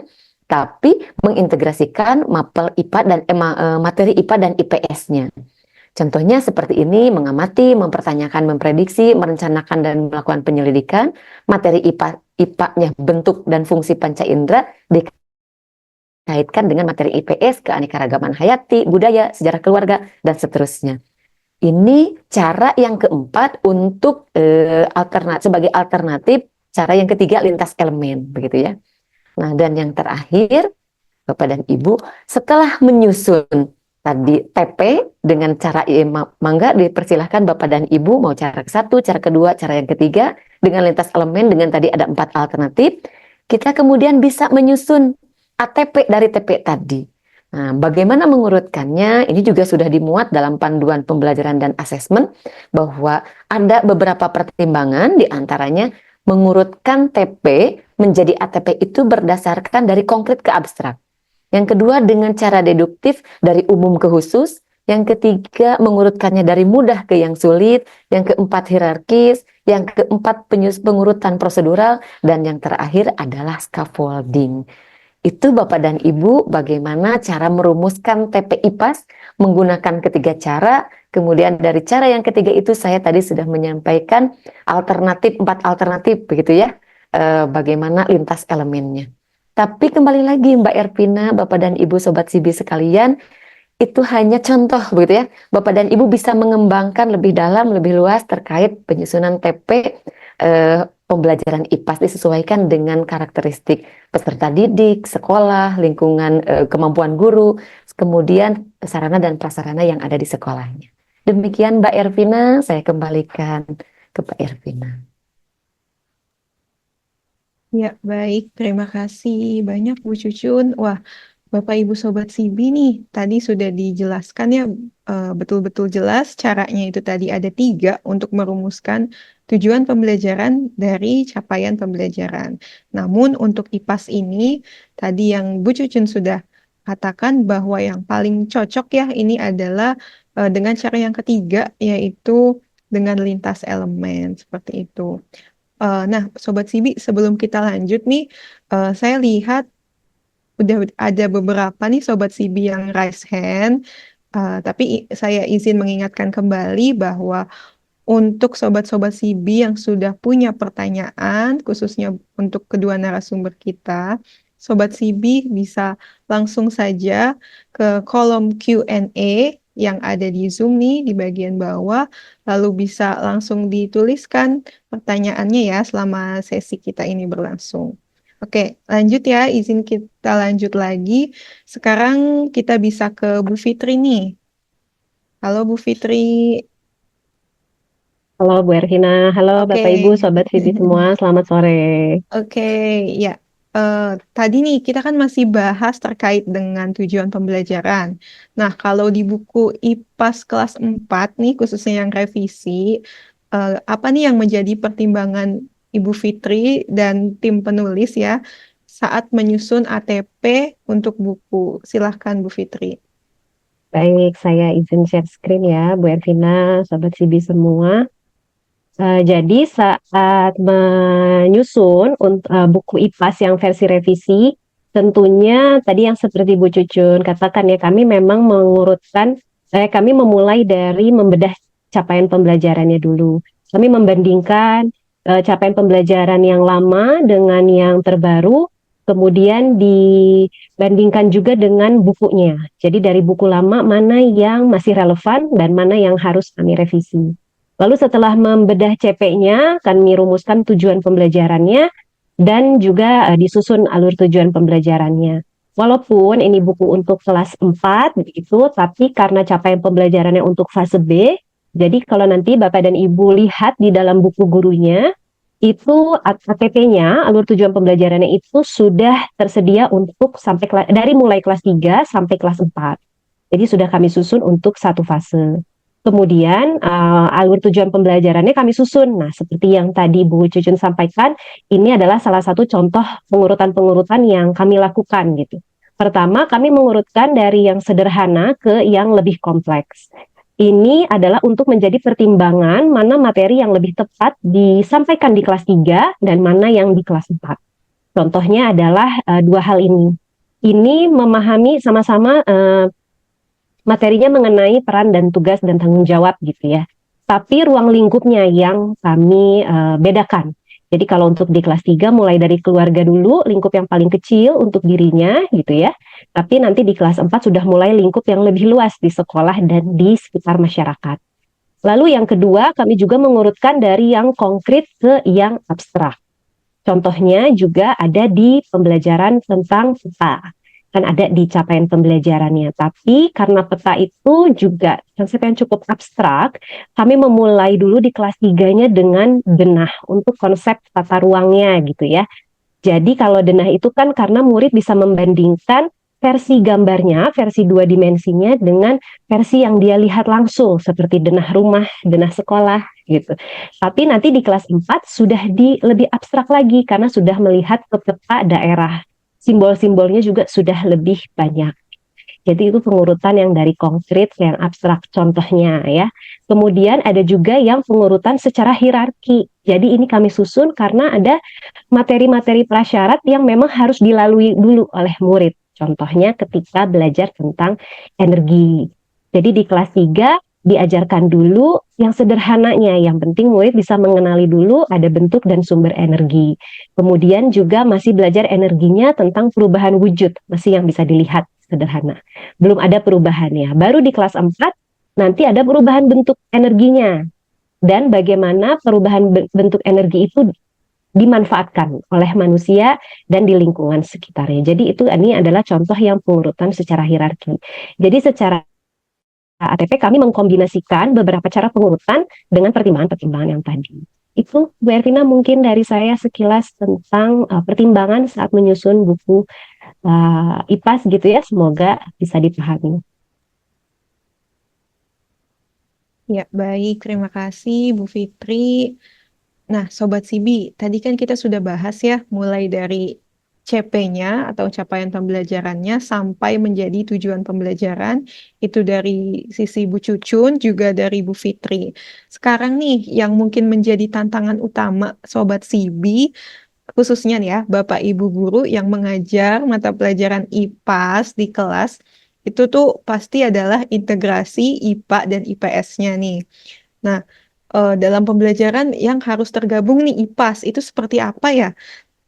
tapi mengintegrasikan mapel IPA dan materi IPA dan IPS-nya. Contohnya seperti ini: mengamati, mempertanyakan, memprediksi, merencanakan dan melakukan penyelidikan. Materi IPA-nya bentuk dan fungsi panca indera dikaitkan dengan materi IPS, keanekaragaman hayati, budaya, sejarah keluarga, dan seterusnya. Ini cara yang keempat untuk sebagai alternatif. Cara yang ketiga, lintas elemen, begitu ya. Nah, dan yang terakhir, Bapak dan Ibu, setelah menyusun tadi TP dengan cara mangga dipersilahkan Bapak dan Ibu mau cara ke satu, cara kedua, cara yang ketiga dengan lintas elemen dengan tadi ada 4 alternatif. Kita kemudian bisa menyusun ATP dari TP tadi. Nah, bagaimana mengurutkannya? Ini juga sudah dimuat dalam panduan pembelajaran dan asesmen bahwa ada beberapa pertimbangan, diantaranya mengurutkan TP menjadi ATP itu berdasarkan dari konkret ke abstrak. Yang kedua dengan cara deduktif dari umum ke khusus. Yang ketiga mengurutkannya dari mudah ke yang sulit. Yang keempat hierarkis. Yang keempat pengurutan prosedural. Dan yang terakhir adalah scaffolding. Itu Bapak dan Ibu bagaimana cara merumuskan TP IPAS menggunakan ketiga cara. Kemudian dari cara yang ketiga itu saya tadi sudah menyampaikan 4 alternatif begitu ya. Bagaimana lintas elemennya. Tapi kembali lagi Mbak Ervina, Bapak dan Ibu Sobat Sibi sekalian, itu hanya contoh begitu ya. Bapak dan Ibu bisa mengembangkan lebih dalam, lebih luas terkait penyusunan TP pembelajaran IPAS disesuaikan dengan karakteristik peserta didik, sekolah, lingkungan kemampuan guru, kemudian sarana dan prasarana yang ada di sekolahnya. Demikian Mbak Ervina, saya kembalikan ke Mbak Ervina. Ya, baik. Terima kasih banyak Bu Cucun. Wah, Bapak Ibu Sobat Sibi nih, tadi sudah dijelaskan ya betul-betul jelas caranya itu tadi ada 3 untuk merumuskan tujuan pembelajaran dari capaian pembelajaran. Namun untuk IPAS ini, tadi yang Bu Cucun sudah katakan bahwa yang paling cocok ya ini adalah dengan cara yang ketiga, yaitu dengan lintas elemen, seperti itu. Nah, Sobat Sibi, sebelum kita lanjut nih, saya lihat udah ada beberapa nih Sobat Sibi yang raise hand, tapi saya izin mengingatkan kembali bahwa untuk Sobat-Sobat Sibi yang sudah punya pertanyaan, khususnya untuk kedua narasumber kita, Sobat Sibi bisa langsung saja ke kolom Q&A yang ada di Zoom nih di bagian bawah, lalu bisa langsung dituliskan pertanyaannya ya selama sesi kita ini berlangsung. Oke, lanjut ya, izin kita lanjut lagi. Sekarang kita bisa ke Bu Fitri nih. Halo Bu Fitri. Halo Bu Ervina, halo Oke. Bapak Ibu, Sobat Sibi semua, selamat sore. Oke, ya. Tadi nih kita kan masih bahas terkait dengan tujuan pembelajaran. Nah, kalau di buku IPAS kelas 4 nih, khususnya yang revisi, apa nih yang menjadi pertimbangan Ibu Fitri dan tim penulis ya saat menyusun ATP untuk buku? Silahkan Bu Fitri. Baik, saya izin share screen ya Bu Ervina, Sobat Sibi semua. Jadi saat menyusun buku IPAS yang versi revisi, tentunya tadi yang seperti Bu Cucun katakan ya, kami memang kami memulai dari membedah capaian pembelajarannya dulu. Kami membandingkan capaian pembelajaran yang lama dengan yang terbaru, kemudian dibandingkan juga dengan bukunya. Jadi dari buku lama mana yang masih relevan dan mana yang harus kami revisi. Lalu setelah membedah CP-nya, kami rumuskan tujuan pembelajarannya dan juga disusun alur tujuan pembelajarannya. Walaupun ini buku untuk kelas 4 begitu, tapi karena capaian pembelajarannya untuk fase B, jadi kalau nanti Bapak dan Ibu lihat di dalam buku gurunya, itu ATP-nya, alur tujuan pembelajarannya itu sudah tersedia untuk dari mulai kelas 3 sampai kelas 4. Jadi sudah kami susun untuk satu fase. Kemudian alur tujuan pembelajarannya kami susun. Nah, seperti yang tadi Bu Cucun sampaikan, ini adalah salah satu contoh pengurutan-pengurutan yang kami lakukan gitu. Pertama, kami mengurutkan dari yang sederhana ke yang lebih kompleks. Ini adalah untuk menjadi pertimbangan mana materi yang lebih tepat disampaikan di kelas 3 dan mana yang di kelas 4. Contohnya adalah 2 hal ini. ini memahami sama-sama materinya mengenai peran dan tugas dan tanggung jawab gitu ya. Tapi ruang lingkupnya yang kami bedakan. Jadi kalau untuk di kelas 3 mulai dari keluarga dulu, lingkup yang paling kecil untuk dirinya gitu ya. Tapi nanti di kelas 4 sudah mulai lingkup yang lebih luas di sekolah dan di sekitar masyarakat. Lalu yang kedua, kami juga mengurutkan dari yang konkret ke yang abstrak. Contohnya juga ada di pembelajaran tentang peta, kan ada di capaian pembelajarannya. Tapi karena peta itu juga konsep yang cukup abstrak, kami memulai dulu di kelas 3-nya dengan denah untuk konsep tata ruangnya gitu ya. Jadi kalau denah itu kan karena murid bisa membandingkan versi gambarnya, versi 2 dimensinya dengan versi yang dia lihat langsung seperti denah rumah, denah sekolah gitu. Tapi nanti di kelas 4 sudah lebih abstrak lagi karena sudah melihat ke peta daerah. Simbol-simbolnya juga sudah lebih banyak. Jadi itu pengurutan yang dari konkret ke yang abstrak contohnya ya. Kemudian ada juga yang pengurutan secara hierarki. Jadi ini kami susun karena ada materi-materi prasyarat yang memang harus dilalui dulu oleh murid. Contohnya ketika belajar tentang energi. Jadi di kelas 3 diajarkan dulu yang sederhananya, yang penting murid bisa mengenali dulu ada bentuk dan sumber energi. Kemudian juga masih belajar energinya tentang perubahan wujud, masih yang bisa dilihat sederhana. Belum ada perubahannya. Baru di kelas 4 nanti ada perubahan bentuk energinya dan bagaimana perubahan bentuk energi itu dimanfaatkan oleh manusia dan di lingkungan sekitarnya. Jadi ini adalah contoh yang pengurutan secara hierarki. Jadi secara ATP kami mengkombinasikan beberapa cara pengurutan dengan pertimbangan-pertimbangan yang tadi. Itu Bu Ervina mungkin dari saya sekilas tentang pertimbangan saat menyusun buku IPAS gitu ya. Semoga bisa dipahami. Ya, baik. Terima kasih Bu Fitri. Nah, Sobat Sibi, tadi kan kita sudah bahas ya, mulai dari CP-nya atau capaian pembelajarannya sampai menjadi tujuan pembelajaran, itu dari sisi Bu Cucun, juga dari Bu Fitri. Sekarang nih, yang mungkin menjadi tantangan utama Sobat Sibi, khususnya nih ya, Bapak Ibu Guru yang mengajar mata pelajaran IPAS di kelas, itu tuh pasti adalah integrasi IPA dan IPS-nya nih. Nah, dalam pembelajaran yang harus tergabung nih IPAS, itu seperti apa ya?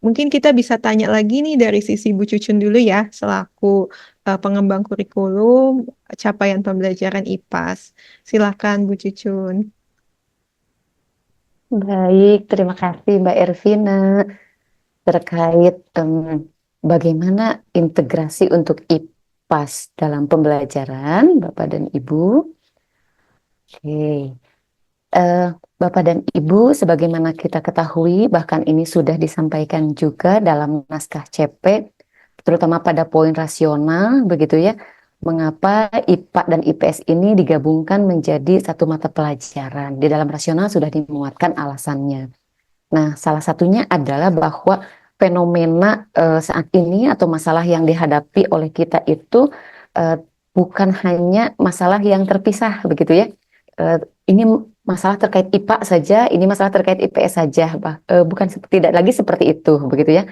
Mungkin kita bisa tanya lagi nih dari sisi Bu Cucun dulu ya, selaku pengembang kurikulum capaian pembelajaran IPAS. Silakan Bu Cucun. Baik, terima kasih Mbak Ervina. Terkait bagaimana integrasi untuk IPAS dalam pembelajaran, Bapak dan Ibu. Oke, Bapak dan Ibu, sebagaimana kita ketahui, bahkan ini sudah disampaikan juga dalam naskah CP, terutama pada poin rasional, begitu ya, mengapa IPA dan IPS ini digabungkan menjadi satu mata pelajaran. Di dalam rasional sudah dimuatkan alasannya. Nah, salah satunya adalah bahwa fenomena saat ini atau masalah yang dihadapi oleh kita itu bukan hanya masalah yang terpisah, begitu ya. Ini masalah terkait IPA saja, ini masalah terkait IPS saja, bukan tidak lagi seperti itu, begitu ya.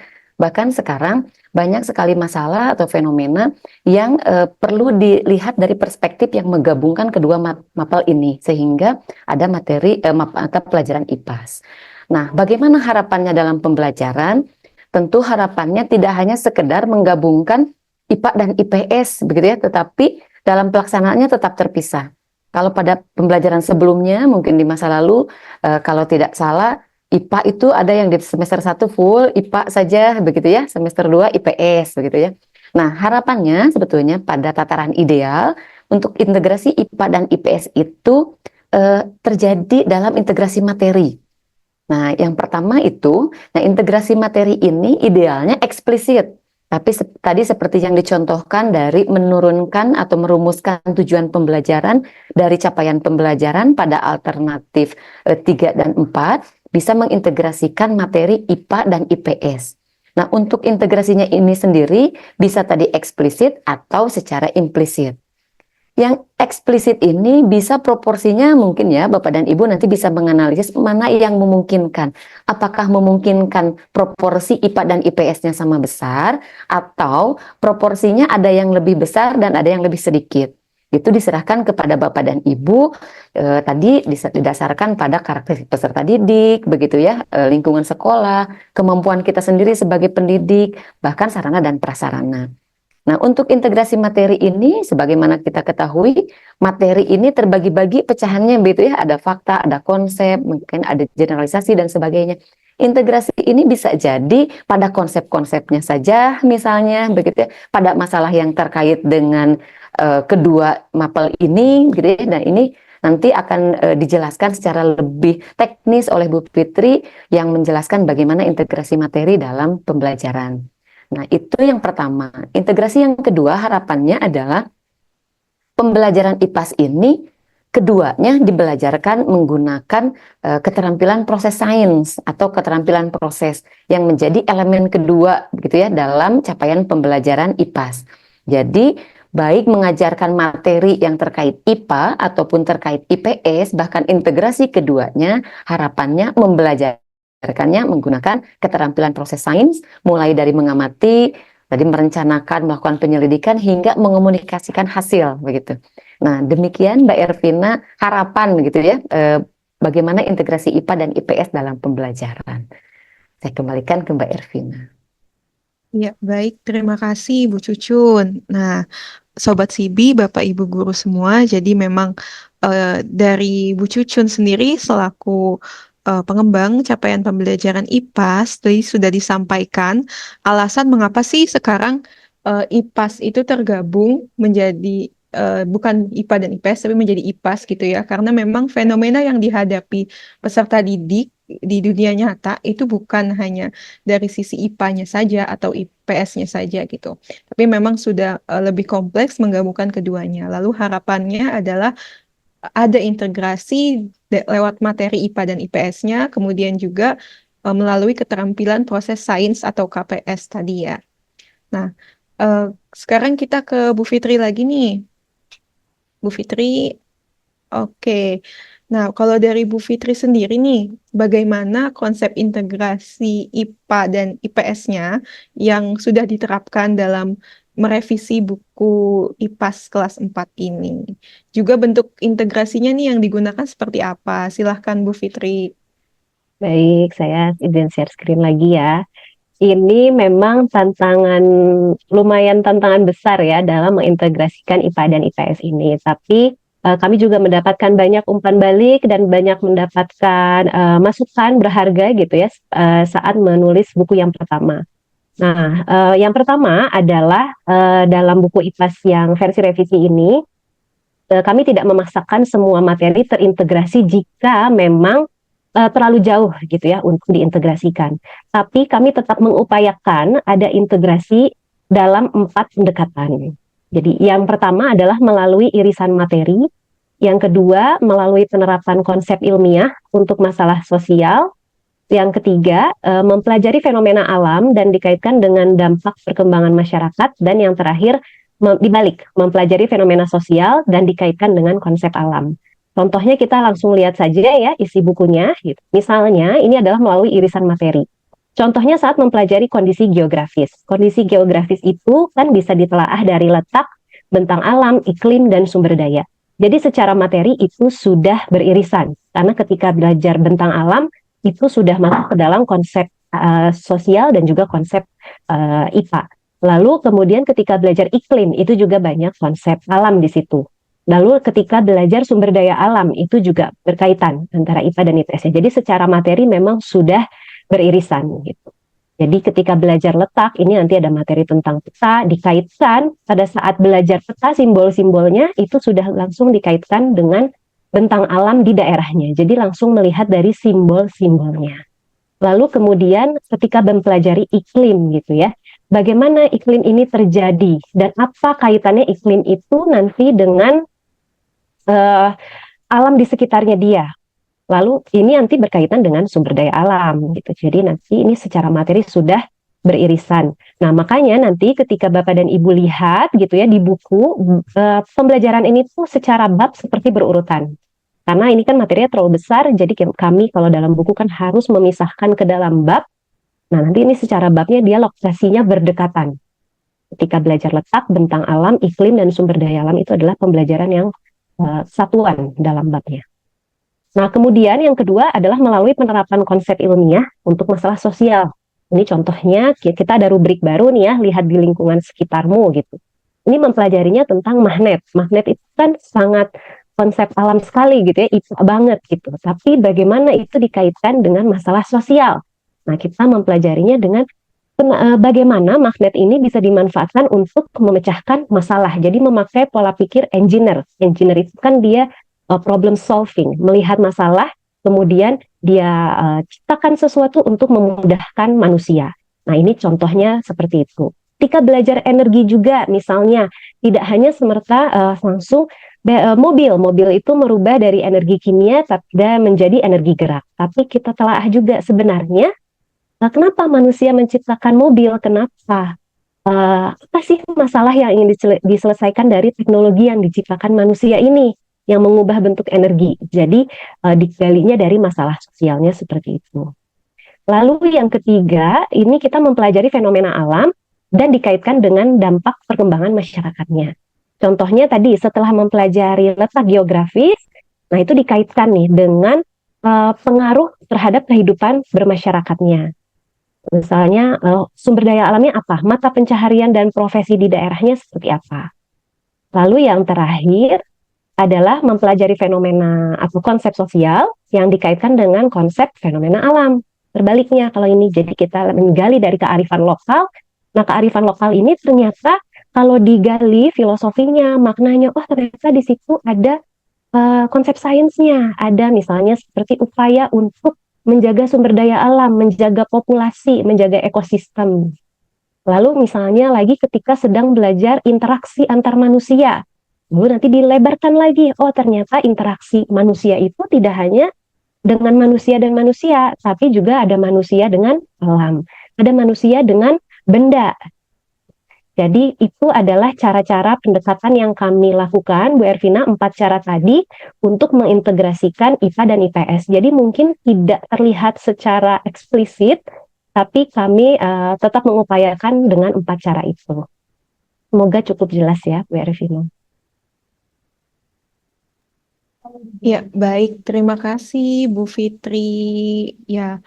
Bahkan sekarang banyak sekali masalah atau fenomena yang perlu dilihat dari perspektif yang menggabungkan kedua mapel ini, sehingga ada materi mata pelajaran IPAS. Nah, bagaimana harapannya dalam pembelajaran? Tentu harapannya tidak hanya sekedar menggabungkan IPA dan IPS, begitu ya, tetapi dalam pelaksanaannya tetap terpisah. Kalau pada pembelajaran sebelumnya, mungkin di masa lalu, kalau tidak salah, IPA itu ada yang di semester 1 full IPA saja, begitu ya, semester 2 IPS, begitu ya. Nah, harapannya sebetulnya pada tataran ideal, untuk integrasi IPA dan IPS itu terjadi dalam integrasi materi. Nah, yang pertama itu, integrasi materi ini idealnya eksplisit. Tapi tadi seperti yang dicontohkan dari menurunkan atau merumuskan tujuan pembelajaran dari capaian pembelajaran pada alternatif 3 dan 4, bisa mengintegrasikan materi IPA dan IPS. Nah, untuk integrasinya ini sendiri bisa tadi eksplisit atau secara implisit. Yang eksplisit ini bisa proporsinya mungkin ya Bapak dan Ibu nanti bisa menganalisis mana yang memungkinkan. Apakah memungkinkan proporsi IPA dan IPS-nya sama besar atau proporsinya ada yang lebih besar dan ada yang lebih sedikit. Itu diserahkan kepada Bapak dan Ibu tadi didasarkan pada karakteristik peserta didik, begitu ya, lingkungan sekolah, kemampuan kita sendiri sebagai pendidik, bahkan sarana dan prasarana. Nah, untuk integrasi materi ini, sebagaimana kita ketahui, materi ini terbagi-bagi pecahannya begitu ya, ada fakta, ada konsep, mungkin ada generalisasi dan sebagainya. Integrasi ini bisa jadi pada konsep-konsepnya saja, misalnya begitu ya, pada masalah yang terkait dengan kedua mapel ini, gitu ya, dan ini nanti akan dijelaskan secara lebih teknis oleh Bu Fitri yang menjelaskan bagaimana integrasi materi dalam pembelajaran. Nah, itu yang pertama. Integrasi yang kedua harapannya adalah pembelajaran IPAS ini keduanya dibelajarkan menggunakan keterampilan proses sains atau keterampilan proses yang menjadi elemen kedua gitu ya dalam capaian pembelajaran IPAS. Jadi baik mengajarkan materi yang terkait IPA ataupun terkait IPS, bahkan integrasi keduanya harapannya membelajarkannya menggunakan keterampilan proses sains, mulai dari mengamati, tadi merencanakan, melakukan penyelidikan, hingga mengomunikasikan hasil, begitu. Nah, demikian Mbak Ervina, harapan gitu ya, bagaimana integrasi IPA dan IPS dalam pembelajaran. Saya kembalikan ke Mbak Ervina. Ya, baik. Terima kasih, Bu Cucun. Nah, Sobat Sibi, Bapak Ibu Guru semua, jadi memang dari Bu Cucun sendiri selaku pengembang capaian pembelajaran IPAS, tadi sudah disampaikan alasan mengapa sih sekarang IPAS itu tergabung menjadi bukan IPA dan IPS, tapi menjadi IPAS gitu ya, karena memang fenomena yang dihadapi peserta didik di dunia nyata itu bukan hanya dari sisi IPA-nya saja atau IPS-nya saja gitu. Tapi memang sudah lebih kompleks menggabungkan keduanya. Lalu harapannya adalah ada integrasi lewat materi IPA dan IPS-nya, kemudian juga melalui keterampilan proses sains atau KPS tadi ya. Nah, sekarang kita ke Bu Fitri lagi nih. Bu Fitri, oke. Nah, kalau dari Bu Fitri sendiri nih, bagaimana konsep integrasi IPA dan IPS-nya yang sudah diterapkan dalam merevisi buku IPAS kelas 4 ini? Juga bentuk integrasinya nih yang digunakan seperti apa? Silahkan Bu Fitri. Baik, saya izin share screen lagi ya. Ini memang lumayan tantangan besar ya dalam mengintegrasikan IPA dan IPS ini. Tapi kami juga mendapatkan banyak umpan balik dan banyak mendapatkan masukan berharga gitu ya saat menulis buku yang pertama. Nah, yang pertama adalah dalam buku IPAS yang versi revisi ini, kami tidak memaksakan semua materi terintegrasi jika memang terlalu jauh gitu ya untuk diintegrasikan. Tapi kami tetap mengupayakan ada integrasi dalam 4 pendekatan. Jadi yang pertama adalah melalui irisan materi, yang kedua melalui penerapan konsep ilmiah untuk masalah sosial, yang ketiga mempelajari fenomena alam dan dikaitkan dengan dampak perkembangan masyarakat, dan yang terakhir dibalik, mempelajari fenomena sosial dan dikaitkan dengan konsep alam. Contohnya kita langsung lihat saja ya isi bukunya. Gitu. Misalnya ini adalah melalui irisan materi. Contohnya saat mempelajari kondisi geografis. Kondisi geografis itu kan bisa ditelaah dari letak, bentang alam, iklim, dan sumber daya. Jadi secara materi itu sudah beririsan. Karena ketika belajar bentang alam, itu sudah masuk ke dalam konsep sosial dan juga konsep IPA. Lalu kemudian ketika belajar iklim, itu juga banyak konsep alam di situ. Lalu ketika belajar sumber daya alam, itu juga berkaitan antara IPA dan IPS. Jadi secara materi memang sudah beririsan gitu. Jadi ketika belajar letak, ini nanti ada materi tentang peta, dikaitkan pada saat belajar peta simbol-simbolnya, itu sudah langsung dikaitkan dengan bentang alam di daerahnya. Jadi langsung melihat dari simbol-simbolnya. Lalu kemudian ketika mempelajari iklim gitu ya, bagaimana iklim ini terjadi dan apa kaitannya iklim itu nanti dengan alam di sekitarnya dia. Lalu ini nanti berkaitan dengan sumber daya alam gitu. Jadi nanti ini secara materi sudah beririsan. Nah, makanya nanti ketika Bapak dan Ibu lihat gitu ya di buku, pembelajaran ini tuh secara bab seperti berurutan. Karena ini kan materinya terlalu besar, jadi kami kalau dalam buku kan harus memisahkan ke dalam bab. Nah, nanti ini secara babnya dia lokasinya berdekatan. Ketika belajar letak, bentang alam, iklim, dan sumber daya alam itu adalah pembelajaran yang satuan dalam babnya. Nah, kemudian yang kedua adalah melalui penerapan konsep ilmiah untuk masalah sosial. Ini contohnya kita ada rubrik baru nih ya, lihat di lingkungan sekitarmu gitu. Ini mempelajarinya tentang magnet. Magnet itu kan sangat konsep alam sekali gitu ya, itu banget gitu. Tapi bagaimana itu dikaitkan dengan masalah sosial. Nah, kita mempelajarinya dengan bagaimana magnet ini bisa dimanfaatkan untuk memecahkan masalah. Jadi memakai pola pikir engineer. Engineer itu kan dia problem solving, melihat masalah, kemudian dia ciptakan sesuatu untuk memudahkan manusia. Nah, ini contohnya seperti itu. Ketika belajar energi juga, misalnya, tidak hanya semerta langsung mobil itu merubah dari energi kimia dan menjadi energi gerak. Tapi kita telah juga sebenarnya, kenapa manusia menciptakan mobil? Kenapa? Apa sih masalah yang ingin diselesaikan dari teknologi yang diciptakan manusia ini? Yang mengubah bentuk energi. Jadi digalinya dari masalah sosialnya seperti itu. Lalu yang ketiga, ini kita mempelajari fenomena alam dan dikaitkan dengan dampak perkembangan masyarakatnya. Contohnya tadi setelah mempelajari letak geografis, nah itu dikaitkan nih dengan pengaruh terhadap kehidupan bermasyarakatnya. Misalnya sumber daya alamnya apa, mata pencaharian dan profesi di daerahnya seperti apa. Lalu yang terakhir adalah mempelajari fenomena atau konsep sosial yang dikaitkan dengan konsep fenomena alam. Terbaliknya kalau ini, jadi kita menggali dari kearifan lokal. Nah, kearifan lokal ini ternyata kalau digali filosofinya, maknanya, oh ternyata di situ ada konsep sainsnya. Ada misalnya seperti upaya untuk menjaga sumber daya alam, menjaga populasi, menjaga ekosistem. Lalu misalnya lagi ketika sedang belajar interaksi antar manusia, lalu nanti dilebarkan lagi, oh ternyata interaksi manusia itu tidak hanya dengan manusia dan manusia, tapi juga ada manusia dengan alam, ada manusia dengan benda. Jadi itu adalah cara-cara pendekatan yang kami lakukan, Bu Ervina, 4 cara tadi untuk mengintegrasikan IPA dan IPS. Jadi mungkin tidak terlihat secara eksplisit, tapi kami tetap mengupayakan dengan 4 cara itu. Semoga cukup jelas ya, Bu Ervina. Ya, baik. Terima kasih, Bu Fitri. Ya,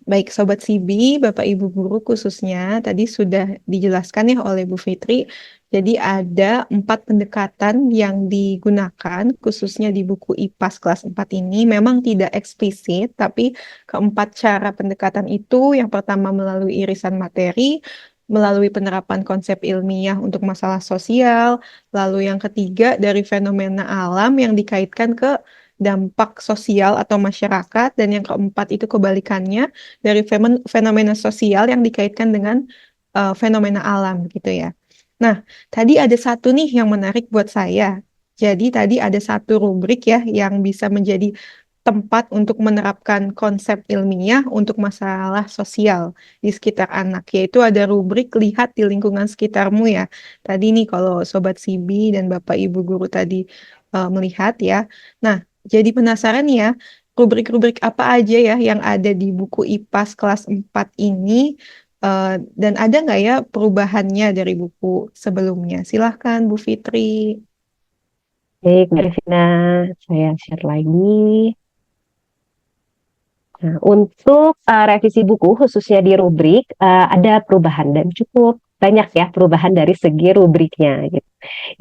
baik Sobat Sibi, Bapak Ibu Guru khususnya, tadi sudah dijelaskan ya oleh Bu Fitri. Jadi ada 4 pendekatan yang digunakan, khususnya di buku IPAS kelas 4 ini. Memang tidak eksplisit, tapi keempat cara pendekatan itu, yang pertama melalui irisan materi, melalui penerapan konsep ilmiah untuk masalah sosial, lalu yang ketiga dari fenomena alam yang dikaitkan ke dampak sosial atau masyarakat, dan yang keempat itu kebalikannya dari fenomena sosial yang dikaitkan dengan fenomena alam gitu ya. Nah, tadi ada satu nih yang menarik buat saya. Jadi tadi ada satu rubrik ya yang bisa menjadi tempat untuk menerapkan konsep ilmiah untuk masalah sosial di sekitar anak, yaitu ada rubrik lihat di lingkungan sekitarmu ya. Tadi nih kalau Sobat Sibi dan Bapak Ibu Guru tadi melihat ya. Nah, jadi penasaran ya, rubrik-rubrik apa aja ya yang ada di buku IPAS kelas 4 ini, dan ada nggak ya perubahannya dari buku sebelumnya? Silahkan Bu Fitri. Baik, Mbak Revina, saya share lagi. Nah, untuk revisi buku, khususnya di rubrik, ada perubahan dan cukup banyak ya perubahan dari segi rubriknya. Gitu.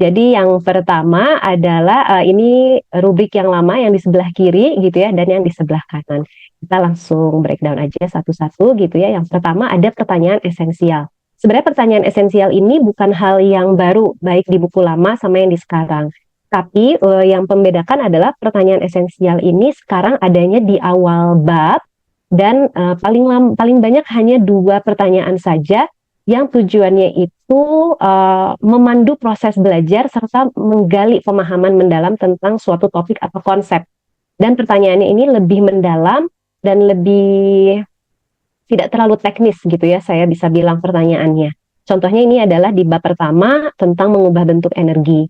Jadi yang pertama adalah ini rubrik yang lama yang di sebelah kiri gitu ya, dan yang di sebelah kanan. Kita langsung breakdown aja satu-satu gitu ya. Yang pertama ada pertanyaan esensial. Sebenarnya pertanyaan esensial ini bukan hal yang baru, baik di buku lama sama yang di sekarang. Tapi yang membedakan adalah pertanyaan esensial ini sekarang adanya di awal bab dan paling banyak hanya 2 pertanyaan saja yang tujuannya itu memandu proses belajar serta menggali pemahaman mendalam tentang suatu topik atau konsep. Dan pertanyaannya ini lebih mendalam dan lebih tidak terlalu teknis gitu ya, saya bisa bilang pertanyaannya. Contohnya ini adalah di bab pertama tentang mengubah bentuk energi.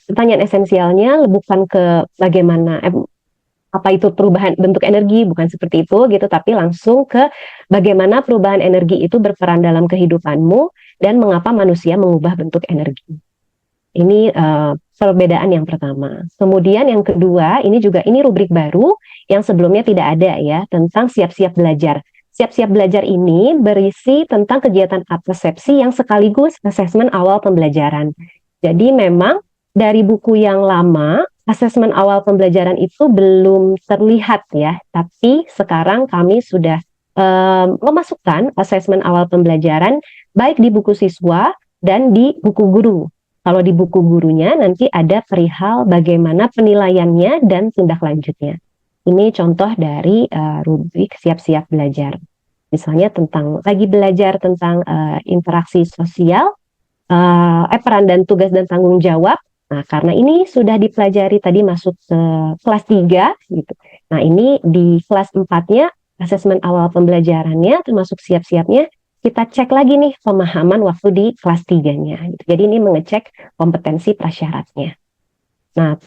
Pertanyaan esensialnya bukan ke bagaimana apa itu perubahan bentuk energi, bukan seperti itu gitu, tapi langsung ke bagaimana perubahan energi itu berperan dalam kehidupanmu dan mengapa manusia mengubah bentuk energi. Ini perbedaan yang pertama. Kemudian yang kedua, ini rubrik baru yang sebelumnya tidak ada ya, tentang siap-siap belajar. Siap-siap belajar ini berisi tentang kegiatan persepsi yang sekaligus asesmen awal pembelajaran. Jadi memang dari buku yang lama, asesmen awal pembelajaran itu belum terlihat ya, tapi sekarang kami sudah memasukkan asesmen awal pembelajaran baik di buku siswa dan di buku guru. Kalau di buku gurunya nanti ada perihal bagaimana penilaiannya dan tindak lanjutnya. Ini contoh dari rubrik siap-siap belajar. Misalnya lagi belajar tentang interaksi sosial, peran dan tugas dan tanggung jawab. Nah, karena ini sudah dipelajari tadi masuk ke kelas 3 gitu. Nah, ini di kelas 4-nya asesmen awal pembelajarannya termasuk siap-siapnya kita cek lagi nih pemahaman waktu di kelas 3-nya gitu. Jadi ini mengecek kompetensi prasyaratnya. Nah,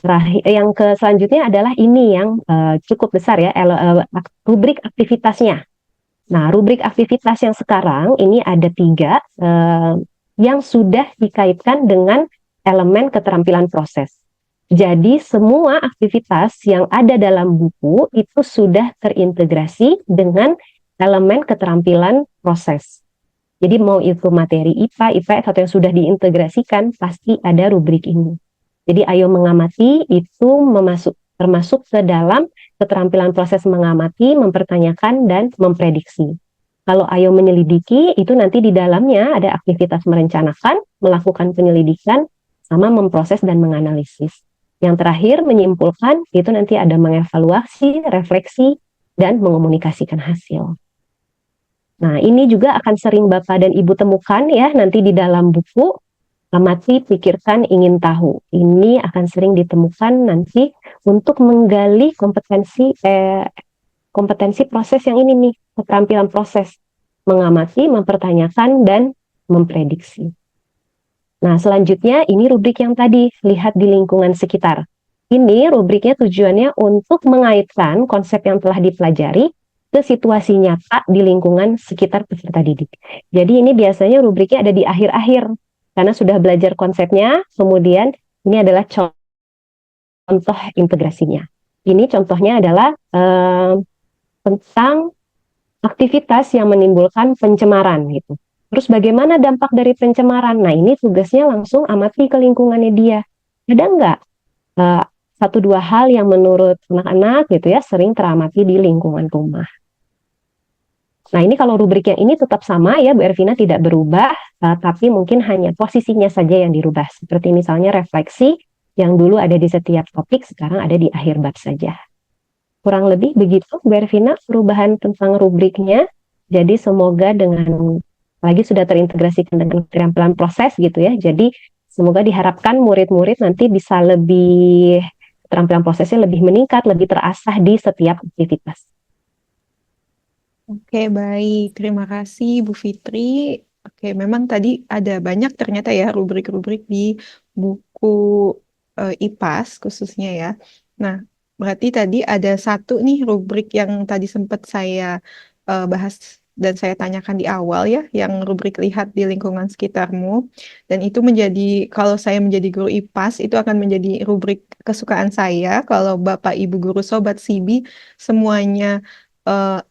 yang selanjutnya adalah ini yang cukup besar ya, rubrik aktivitasnya. Nah, rubrik aktivitas yang sekarang ini ada 3 yang sudah dikaitkan dengan elemen keterampilan proses. Jadi semua aktivitas yang ada dalam buku itu sudah terintegrasi dengan elemen keterampilan proses. Jadi mau itu materi IPA, IPS atau yang sudah diintegrasikan pasti ada rubrik ini. Jadi ayo mengamati itu termasuk ke dalam keterampilan proses mengamati, mempertanyakan, dan memprediksi. Kalau ayo menyelidiki itu nanti di dalamnya ada aktivitas merencanakan, melakukan penyelidikan, sama memproses dan menganalisis. Yang terakhir, menyimpulkan, itu nanti ada mengevaluasi, refleksi, dan mengomunikasikan hasil. Nah, ini juga akan sering Bapak dan Ibu temukan ya, nanti di dalam buku, amati, pikirkan, ingin tahu. Ini akan sering ditemukan nanti untuk menggali kompetensi proses yang ini nih, keterampilan proses. Mengamati, mempertanyakan, dan memprediksi. Nah, selanjutnya ini rubrik yang tadi, lihat di lingkungan sekitar. Ini rubriknya tujuannya untuk mengaitkan konsep yang telah dipelajari ke situasi nyata di lingkungan sekitar peserta didik. Jadi ini biasanya rubriknya ada di akhir-akhir, karena sudah belajar konsepnya, kemudian ini adalah contoh integrasinya. Ini contohnya adalah tentang aktivitas yang menimbulkan pencemaran gitu. Terus bagaimana dampak dari pencemaran? Nah, ini tugasnya langsung amati ke lingkungannya dia. Ada nggak 1-2 hal yang menurut anak-anak gitu ya sering teramati di lingkungan rumah? Nah, ini kalau rubrik yang ini tetap sama ya, Bu Ervina, tidak berubah, tapi mungkin hanya posisinya saja yang dirubah. Seperti misalnya refleksi yang dulu ada di setiap topik, sekarang ada di akhir bab saja. Kurang lebih begitu, Bu Ervina, perubahan tentang rubriknya. Jadi semoga dengan lagi sudah terintegrasikan dengan keterampilan proses gitu ya. Jadi semoga diharapkan murid-murid nanti bisa lebih, keterampilan prosesnya lebih meningkat, lebih terasah di setiap aktivitas. Oke, baik. Terima kasih Bu Fitri. Oke, memang tadi ada banyak ternyata ya rubrik-rubrik di buku IPAS khususnya ya. Nah, berarti tadi ada satu nih rubrik yang tadi sempat saya bahas dan saya tanyakan di awal ya, yang rubrik lihat di lingkungan sekitarmu. Dan itu kalau saya menjadi guru IPAS, itu akan menjadi rubrik kesukaan saya. Kalau Bapak Ibu Guru Sobat Sibi semuanya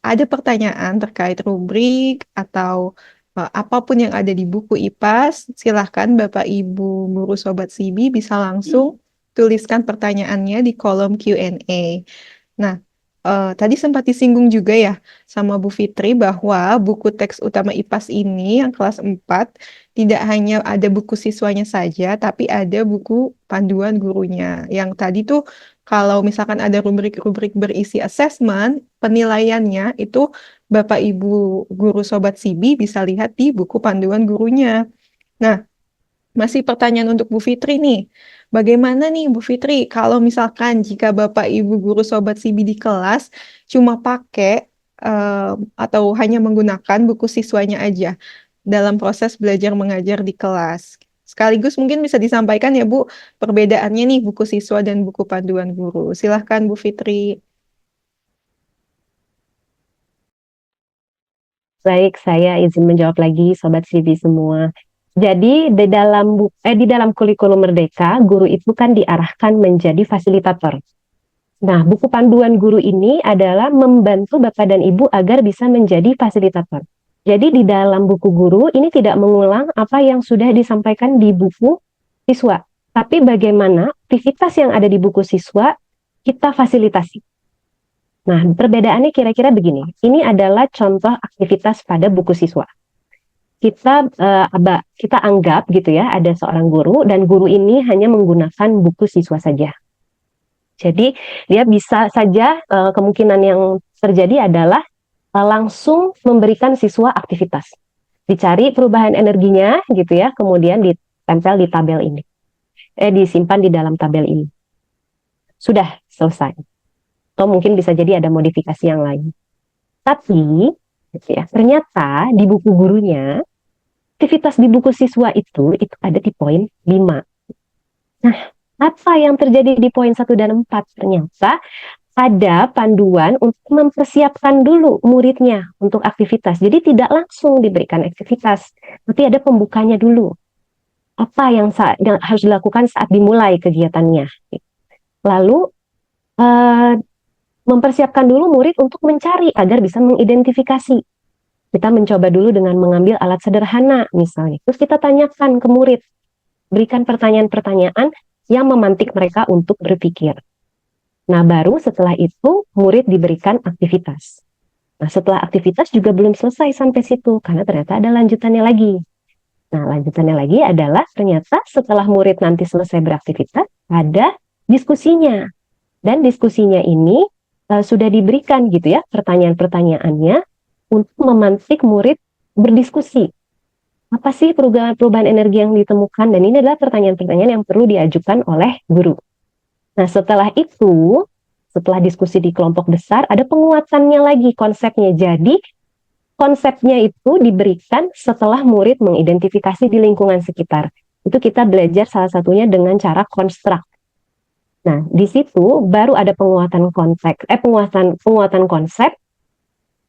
ada pertanyaan terkait rubrik atau apapun yang ada di buku IPAS, silahkan Bapak Ibu Guru Sobat Sibi bisa langsung tuliskan pertanyaannya di kolom Q&A. Nah, tadi sempat disinggung juga ya sama Bu Fitri bahwa buku teks utama IPAS ini yang kelas 4 tidak hanya ada buku siswanya saja, tapi ada buku panduan gurunya. Yang tadi tuh kalau misalkan ada rubrik-rubrik berisi assessment, penilaiannya itu Bapak Ibu Guru Sobat Sibi bisa lihat di buku panduan gurunya. Nah, masih pertanyaan untuk Bu Fitri nih. Bagaimana nih Bu Fitri kalau misalkan jika Bapak Ibu Guru Sobat Sibi di kelas cuma pakai atau hanya menggunakan buku siswanya aja dalam proses belajar mengajar di kelas. Sekaligus mungkin bisa disampaikan ya Bu, perbedaannya nih buku siswa dan buku panduan guru. Silahkan Bu Fitri. Baik, saya izin menjawab lagi Sobat CB semua. Jadi di dalam kurikulum Merdeka, guru itu kan diarahkan menjadi fasilitator. Nah, buku panduan guru ini adalah membantu Bapak dan Ibu agar bisa menjadi fasilitator. Jadi di dalam buku guru ini tidak mengulang apa yang sudah disampaikan di buku siswa, tapi bagaimana aktivitas yang ada di buku siswa kita fasilitasi. Nah, perbedaannya kira-kira begini. Ini adalah contoh aktivitas pada buku siswa. Kita anggap gitu ya, ada seorang guru dan guru ini hanya menggunakan buku siswa saja. Jadi dia bisa saja kemungkinan yang terjadi adalah langsung memberikan siswa aktivitas. Dicari perubahan energinya gitu ya, kemudian ditempel di tabel ini. Disimpan di dalam tabel ini. Sudah selesai. Atau mungkin bisa jadi ada modifikasi yang lain. Tapi gitu ya, ternyata di buku gurunya aktivitas di buku siswa itu ada di poin 5. Nah, apa yang terjadi di poin 1 dan 4? Ternyata ada panduan untuk mempersiapkan dulu muridnya untuk aktivitas. Jadi tidak langsung diberikan aktivitas, tapi ada pembukanya dulu. Apa yang harus dilakukan saat dimulai kegiatannya. Lalu mempersiapkan dulu murid untuk mencari agar bisa mengidentifikasi. Kita mencoba dulu dengan mengambil alat sederhana misalnya. Terus kita tanyakan ke murid, berikan pertanyaan-pertanyaan yang memantik mereka untuk berpikir. Nah, baru setelah itu murid diberikan aktivitas. Nah, setelah aktivitas juga belum selesai sampai situ, karena ternyata ada lanjutannya lagi. Nah, lanjutannya lagi adalah ternyata setelah murid nanti selesai beraktivitas, ada diskusinya. Dan diskusinya ini sudah diberikan gitu ya, pertanyaan-pertanyaannya untuk memantik murid berdiskusi. Apa sih perubahan energi yang ditemukan? Dan ini adalah pertanyaan-pertanyaan yang perlu diajukan oleh guru. Nah, setelah itu, setelah diskusi di kelompok besar, ada penguatannya lagi konsepnya. Jadi, konsepnya itu diberikan setelah murid mengidentifikasi di lingkungan sekitar. Itu kita belajar salah satunya dengan cara konstruk. Nah, di situ baru ada penguatan konsep,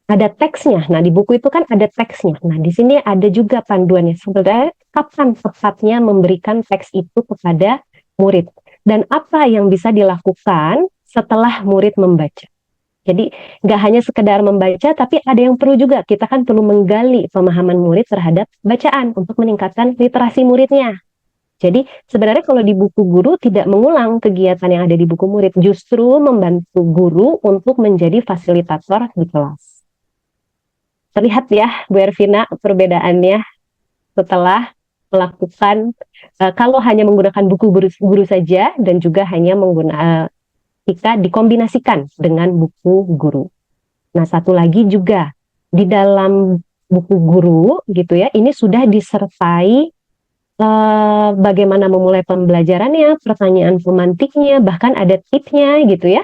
ada teksnya. Nah, di buku itu kan ada teksnya. Nah, di sini ada juga panduannya. Sebenarnya kapan tepatnya memberikan teks itu kepada murid dan apa yang bisa dilakukan setelah murid membaca. Jadi nggak hanya sekedar membaca, tapi ada yang perlu juga. Kita kan perlu menggali pemahaman murid terhadap bacaan untuk meningkatkan literasi muridnya. Jadi sebenarnya kalau di buku guru tidak mengulang kegiatan yang ada di buku murid, justru membantu guru untuk menjadi fasilitator di kelas. Terlihat ya Bu Ervina perbedaannya setelah melakukan, kalau hanya menggunakan buku guru saja dan juga hanya menggunakan jika dikombinasikan dengan buku guru. Nah, satu lagi juga di dalam buku guru gitu ya, ini sudah disertai bagaimana memulai pembelajarannya, pertanyaan pemantiknya, bahkan ada tipsnya gitu ya.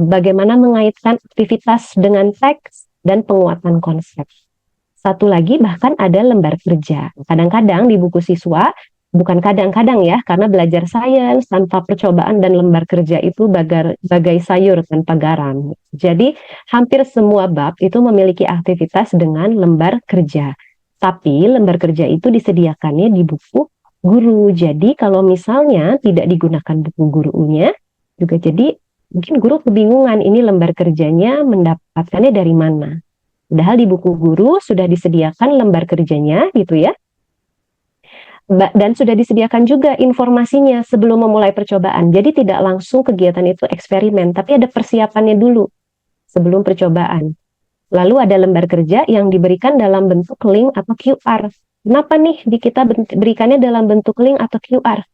Bagaimana mengaitkan aktivitas dengan teks dan penguatan konsep. Satu lagi bahkan ada lembar kerja. Kadang-kadang di buku siswa, bukan kadang-kadang ya, karena belajar sains tanpa percobaan dan lembar kerja itu bagai sayur tanpa garam. Jadi hampir semua bab itu memiliki aktivitas dengan lembar kerja. Tapi lembar kerja itu disediakannya di buku guru. Jadi kalau misalnya tidak digunakan buku gurunya, juga jadi mungkin guru kebingungan ini lembar kerjanya mendapatkannya dari mana. Padahal di buku guru sudah disediakan lembar kerjanya gitu ya. Dan sudah disediakan juga informasinya sebelum memulai percobaan. Jadi tidak langsung kegiatan itu eksperimen, tapi ada persiapannya dulu sebelum percobaan. Lalu ada lembar kerja yang diberikan dalam bentuk link atau QR. Kenapa nih kita berikannya dalam bentuk link atau QR?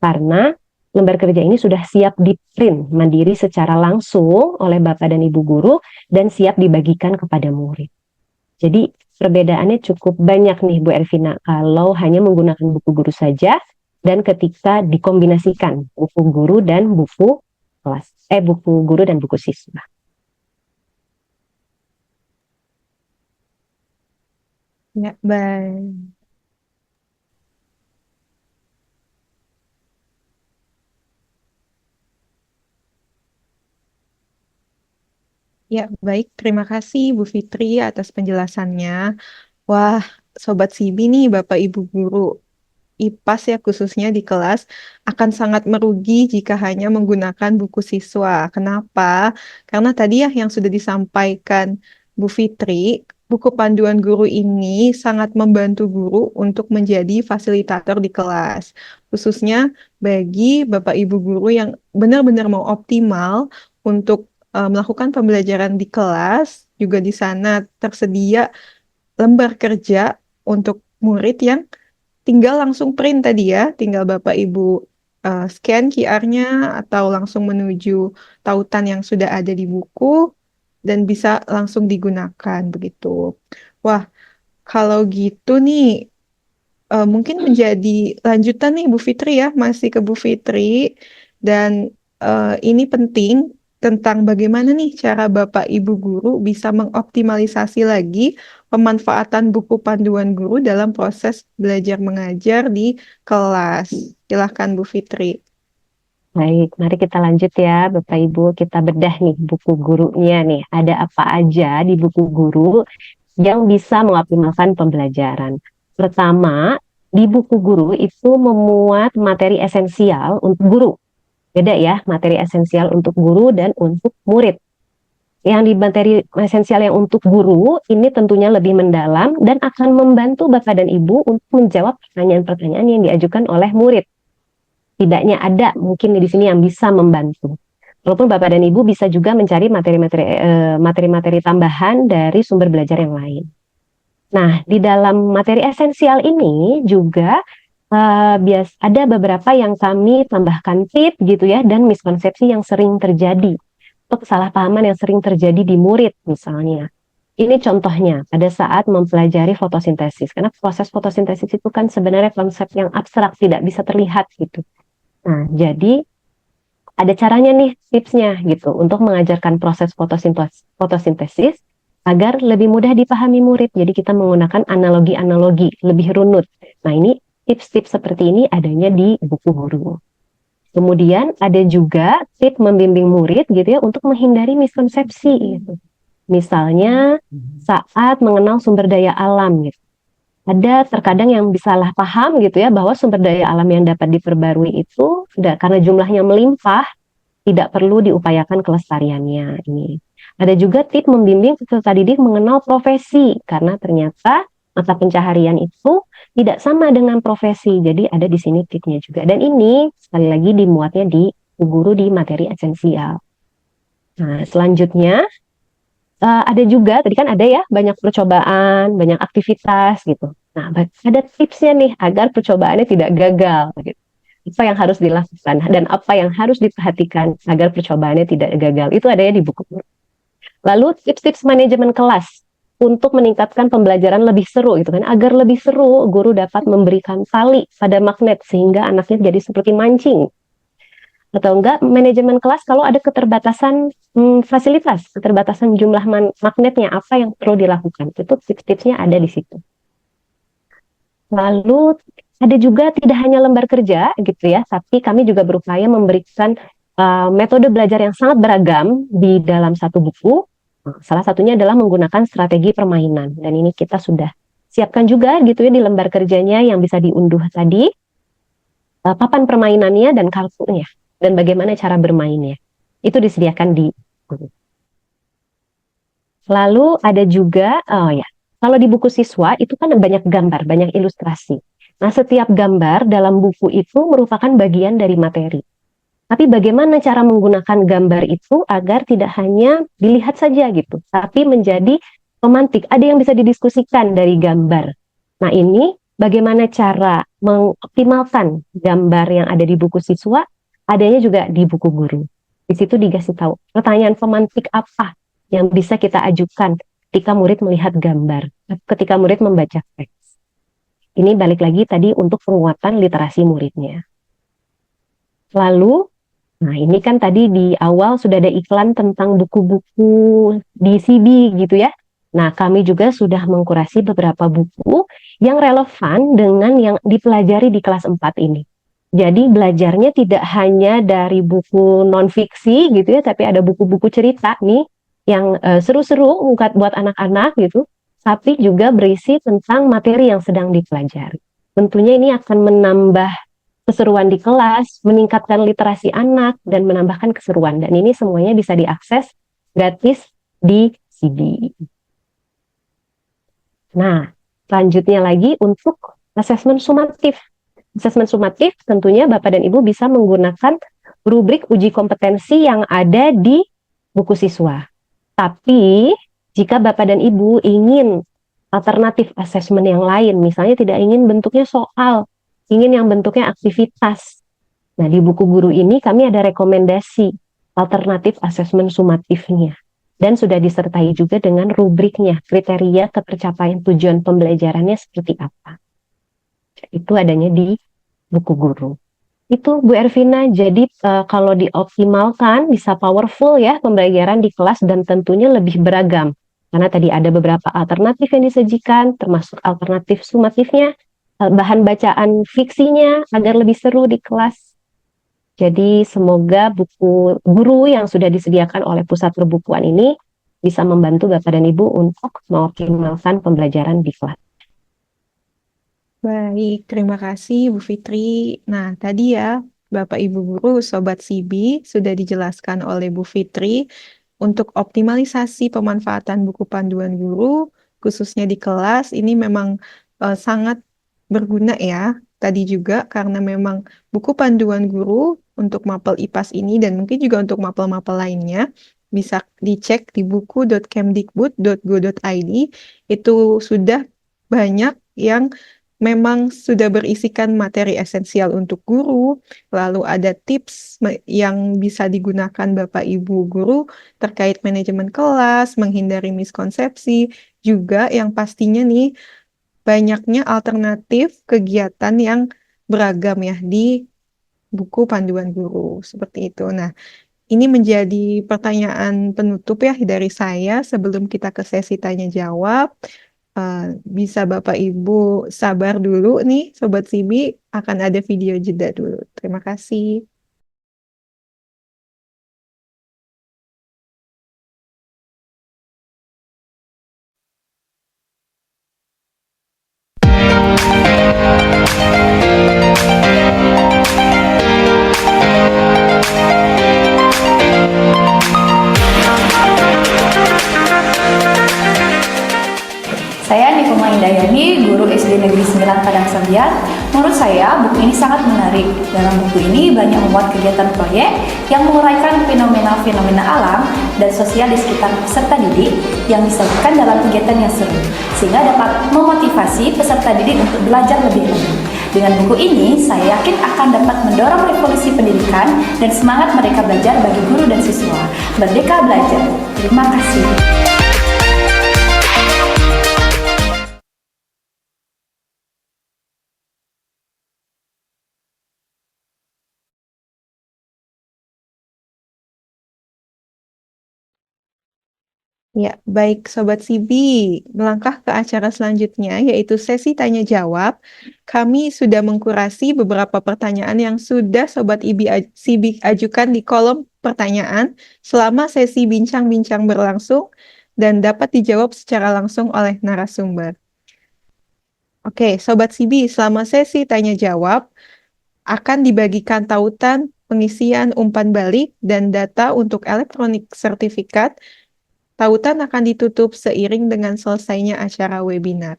Karena lembar kerja ini sudah siap di-print mandiri secara langsung oleh Bapak dan Ibu guru dan siap dibagikan kepada murid. Jadi perbedaannya cukup banyak nih Bu Ervina kalau hanya menggunakan buku guru saja dan ketika dikombinasikan buku guru dan buku kelas, buku guru dan buku siswa. Ya, baik. Ya, baik. Terima kasih Bu Fitri atas penjelasannya. Wah, Sobat Sibi nih, Bapak Ibu guru IPAS ya khususnya di kelas akan sangat merugi jika hanya menggunakan buku siswa. Kenapa? Karena tadi ya yang sudah disampaikan Bu Fitri, buku panduan guru ini sangat membantu guru untuk menjadi fasilitator di kelas. Khususnya bagi Bapak Ibu guru yang benar-benar mau optimal untuk melakukan pembelajaran di kelas, juga di sana tersedia lembar kerja untuk murid yang tinggal langsung print tadi ya, tinggal Bapak Ibu scan QR-nya atau langsung menuju tautan yang sudah ada di buku dan bisa langsung digunakan begitu. Wah, kalau gitu nih mungkin menjadi lanjutan nih Bu Fitri ya, masih ke Bu Fitri dan ini penting tentang bagaimana nih cara Bapak Ibu guru bisa mengoptimalisasi lagi pemanfaatan buku panduan guru dalam proses belajar mengajar di kelas. Silahkan Bu Fitri. Baik, mari kita lanjut ya, Bapak Ibu. Kita bedah nih buku gurunya nih. Ada apa aja di buku guru yang bisa mengoptimalkan pembelajaran. Pertama, di buku guru itu memuat materi esensial untuk guru. Beda ya, materi esensial untuk guru dan untuk murid. Yang di materi esensial yang untuk guru ini tentunya lebih mendalam dan akan membantu Bapak dan Ibu untuk menjawab pertanyaan-pertanyaan yang diajukan oleh murid. Tidaknya ada mungkin di sini yang bisa membantu. Walaupun Bapak dan Ibu bisa juga mencari materi-materi tambahan dari sumber belajar yang lain. Nah, di dalam materi esensial ini juga ada beberapa yang kami tambahkan tips gitu ya, dan miskonsepsi yang sering terjadi, atau kesalahpahaman yang sering terjadi di murid misalnya. Ini contohnya pada saat mempelajari fotosintesis, karena proses fotosintesis itu kan sebenarnya konsep yang abstrak, tidak bisa terlihat gitu. Nah, jadi ada caranya nih tipsnya gitu untuk mengajarkan proses fotosintesis agar lebih mudah dipahami murid. Jadi kita menggunakan analogi-analogi lebih runut. Nah, ini tips-tips seperti ini adanya di buku guru. Kemudian ada juga tips membimbing murid gitu ya untuk menghindari miskonsepsi gitu. Misalnya saat mengenal sumber daya alam gitu. Ada terkadang yang salah paham gitu ya bahwa sumber daya alam yang dapat diperbarui itu karena jumlahnya melimpah tidak perlu diupayakan kelestariannya ini. Ada juga tips membimbing peserta didik mengenal profesi karena ternyata mata pencaharian itu tidak sama dengan profesi. Jadi ada di sini tipsnya juga. Dan ini sekali lagi dimuatnya di guru di materi esensial. Nah, selanjutnya ada juga, tadi kan ada ya, banyak percobaan, banyak aktivitas gitu. Nah, ada tipsnya nih agar percobaannya tidak gagal. Gitu. Apa yang harus dilakukan dan apa yang harus diperhatikan agar percobaannya tidak gagal. Itu adanya di buku. Lalu tips-tips manajemen kelas untuk meningkatkan pembelajaran lebih seru gitu kan. Agar lebih seru, guru dapat memberikan tali pada magnet sehingga anaknya jadi seperti mancing. Atau enggak manajemen kelas kalau ada keterbatasan fasilitas, keterbatasan jumlah magnetnya, apa yang perlu dilakukan. Itu tips-tipsnya ada di situ. Lalu ada juga tidak hanya lembar kerja gitu ya, tapi kami juga berupaya memberikan metode belajar yang sangat beragam di dalam satu buku. Salah satunya adalah menggunakan strategi permainan. Dan ini kita sudah siapkan juga gitu ya di lembar kerjanya yang bisa diunduh tadi. Papan permainannya dan kartunya. Dan bagaimana cara bermainnya. Itu disediakan di buku. Lalu ada juga, kalau di buku siswa itu kan banyak gambar, banyak ilustrasi. Nah, setiap gambar dalam buku itu merupakan bagian dari materi. Tapi bagaimana cara menggunakan gambar itu agar tidak hanya dilihat saja gitu, tapi menjadi pemantik. Ada yang bisa didiskusikan dari gambar. Nah, ini bagaimana cara mengoptimalkan gambar yang ada di buku siswa, adanya juga di buku guru. Di situ dikasih tahu pertanyaan pemantik apa yang bisa kita ajukan ketika murid melihat gambar, ketika murid membaca teks. Ini balik lagi tadi untuk penguatan literasi muridnya. Lalu, nah ini kan tadi di awal sudah ada iklan tentang buku-buku di CB gitu ya. Nah, kami juga sudah mengkurasi beberapa buku yang relevan dengan yang dipelajari di kelas 4 ini. Jadi belajarnya tidak hanya dari buku non-fiksi gitu ya, tapi ada buku-buku cerita nih yang seru-seru buat anak-anak gitu, tapi juga berisi tentang materi yang sedang dipelajari. Tentunya ini akan menambah keseruan di kelas, meningkatkan literasi anak, dan menambahkan keseruan. Dan ini semuanya bisa diakses gratis di CD. Nah, selanjutnya lagi untuk asesmen sumatif. Asesmen sumatif tentunya Bapak dan Ibu bisa menggunakan rubrik uji kompetensi yang ada di buku siswa. Tapi jika Bapak dan Ibu ingin alternatif asesmen yang lain, misalnya tidak ingin bentuknya soal, ingin yang bentuknya aktivitas. Nah, di buku guru ini kami ada rekomendasi alternatif asesmen sumatifnya. Dan sudah disertai juga dengan rubriknya, kriteria ketercapaian tujuan pembelajarannya seperti apa. Itu adanya di buku guru. Itu Bu Ervina, jadi kalau dioptimalkan bisa powerful ya pembelajaran di kelas dan tentunya lebih beragam. Karena tadi ada beberapa alternatif yang disajikan, termasuk alternatif sumatifnya, bahan bacaan fiksinya agar lebih seru di kelas. Jadi semoga buku guru yang sudah disediakan oleh pusat perbukuan ini bisa membantu Bapak dan Ibu untuk mengoptimalkan pembelajaran di kelas. Baik, terima kasih Bu Fitri. Nah, tadi ya Bapak Ibu Guru, Sobat CB sudah dijelaskan oleh Bu Fitri untuk optimalisasi pemanfaatan buku panduan guru, khususnya di kelas, ini memang sangat berguna ya. Tadi juga karena memang buku panduan guru untuk mapel IPAS ini dan mungkin juga untuk mapel-mapel lainnya bisa dicek di buku.kemdikbud.go.id. Itu sudah banyak yang memang sudah berisikan materi esensial untuk guru, lalu ada tips yang bisa digunakan Bapak Ibu guru terkait manajemen kelas, menghindari miskonsepsi, juga yang pastinya nih banyaknya alternatif kegiatan yang beragam ya di buku panduan guru seperti itu. Nah, ini menjadi pertanyaan penutup ya dari saya sebelum kita ke sesi tanya jawab. Bisa Bapak Ibu sabar dulu nih, Sobat Sibi, akan ada video jeda dulu. Terima kasih. Saya Nikoma Indayani, guru SD Negeri 9 Padang Sambian. Menurut saya, buku ini sangat menarik. Dalam buku ini banyak memuat kegiatan proyek yang menguraikan fenomena-fenomena alam dan sosial di sekitar peserta didik yang disajikan dalam kegiatan yang seru, sehingga dapat memotivasi peserta didik untuk belajar lebih lanjut. Dengan buku ini, saya yakin akan dapat mendorong revolusi pendidikan dan semangat mereka belajar bagi guru dan siswa. Merdeka belajar. Terima kasih. Ya, baik Sobat Sibi, melangkah ke acara selanjutnya yaitu sesi tanya jawab. Kami sudah mengkurasi beberapa pertanyaan yang sudah Sobat Sibi ajukan di kolom pertanyaan selama sesi bincang-bincang berlangsung dan dapat dijawab secara langsung oleh narasumber. Oke, Sobat Sibi, selama sesi tanya jawab akan dibagikan tautan pengisian umpan balik dan data untuk elektronik sertifikat. Tautan akan ditutup seiring dengan selesainya acara webinar.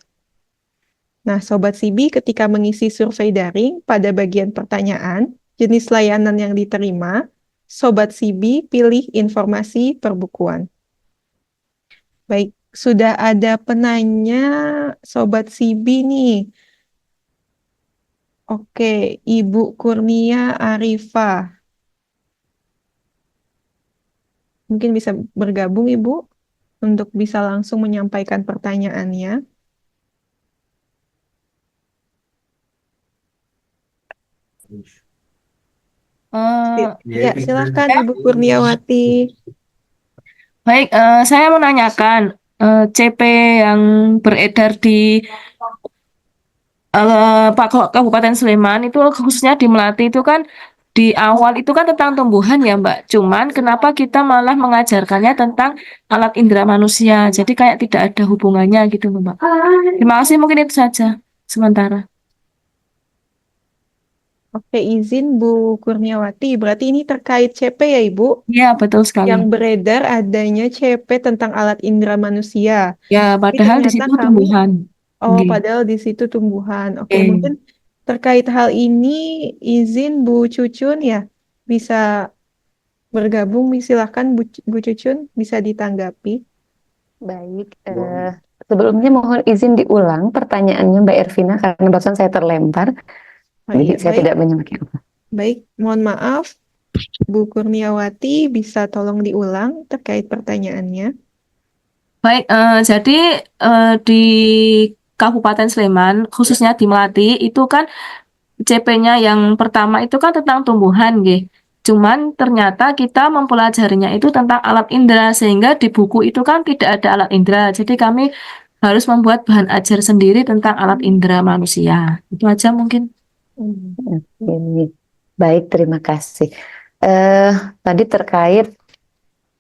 Nah, Sobat Sibi ketika mengisi survei daring pada bagian pertanyaan, jenis layanan yang diterima, Sobat Sibi pilih informasi perbukuan. Baik, sudah ada penanya Sobat Sibi nih. Oke, Ibu Kurnia Arifah. Mungkin bisa bergabung Ibu untuk bisa langsung menyampaikan pertanyaannya. Ya, silakan Ibu Kurniawati. Baik, saya menanyakan, CP yang beredar di Kabupaten Sleman itu khususnya di Melati itu kan di awal itu kan tentang tumbuhan ya Mbak. Cuman kenapa kita malah mengajarkannya tentang alat indera manusia. Jadi kayak tidak ada hubungannya gitu loh, Mbak. Terima kasih, mungkin itu saja sementara. Oke, izin Bu Kurniawati. Berarti ini terkait CP ya, Ibu? Iya, betul sekali. Yang beredar adanya CP tentang alat indera manusia. Ya, Tapi padahal di ternyata situ kami, tumbuhan. oh, Nggih. padahal di situ tumbuhan. Oke, Oke. mungkin terkait hal ini, izin Bu Cucun ya, bisa bergabung. Silahkan Bu Cucun, bisa ditanggapi. Baik, sebelumnya mohon izin diulang pertanyaannya Mbak Ervina karena barusan saya terlempar, Oh jadi iya, saya baik. tidak menyimaknya. Baik, mohon maaf. Bu Kurniawati, bisa tolong diulang terkait pertanyaannya. Baik, jadi di Kabupaten Sleman, khususnya di Melati, itu kan CP-nya yang pertama itu kan tentang tumbuhan, nggih. Cuman ternyata kita mempelajarinya itu tentang alat indera, sehingga di buku itu kan tidak ada alat indera. Jadi kami harus membuat bahan ajar sendiri tentang alat indera manusia. Itu aja mungkin. Oke, baik, terima kasih. Tadi terkait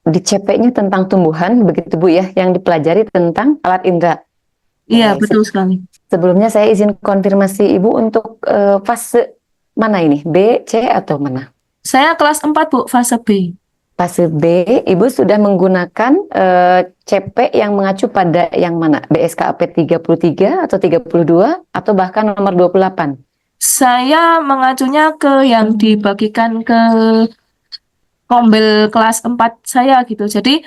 di CP-nya tentang tumbuhan, begitu Bu ya, yang dipelajari tentang alat indera. Iya, Baik, betul sekali. sebelumnya saya izin konfirmasi Ibu untuk fase mana ini? B, C, atau mana? Saya kelas 4, Bu, fase B. Fase B, Ibu sudah menggunakan CP yang mengacu pada yang mana? BSKAP 33 atau 32 atau bahkan nomor 28? Saya mengacunya ke yang dibagikan ke Kombel kelas 4 saya gitu. Jadi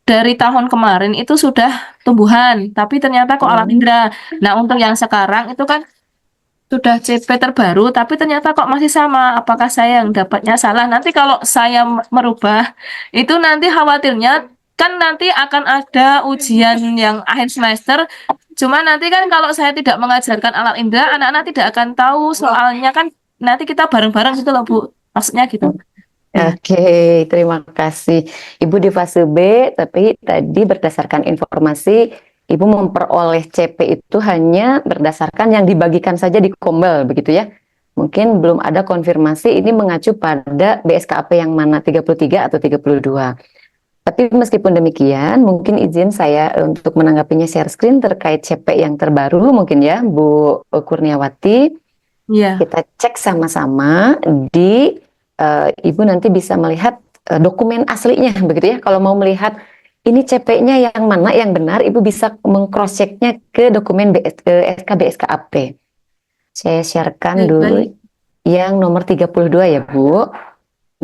dari tahun kemarin itu sudah tumbuhan, tapi ternyata kok alat indera. Nah, untuk yang sekarang itu kan sudah CP terbaru, tapi ternyata kok masih sama. Apakah saya yang dapatnya salah? Nanti kalau saya merubah, itu nanti khawatirnya kan nanti akan ada ujian yang akhir semester. Cuma nanti kan kalau saya tidak mengajarkan alat indera, anak-anak tidak akan tahu soalnya kan nanti kita bareng-bareng gitu loh Bu. Maksudnya gitu. Oke, terima kasih. Ibu di fase B, tapi tadi berdasarkan informasi, Ibu memperoleh CP itu hanya berdasarkan yang dibagikan saja di Kombel, begitu ya? Mungkin belum ada konfirmasi ini mengacu pada BSKAP yang mana, 33 atau 32. Tapi meskipun demikian, mungkin izin saya untuk menanggapinya share screen terkait CP yang terbaru mungkin ya, Bu Kurniawati. Iya. Kita cek sama-sama di Ibu nanti bisa melihat dokumen aslinya begitu ya. Kalau mau melihat ini CP-nya yang mana yang benar, Ibu bisa meng-cross-checknya ke dokumen SK BSKAP. Saya sharekan dulu yang nomor 32 ya Bu.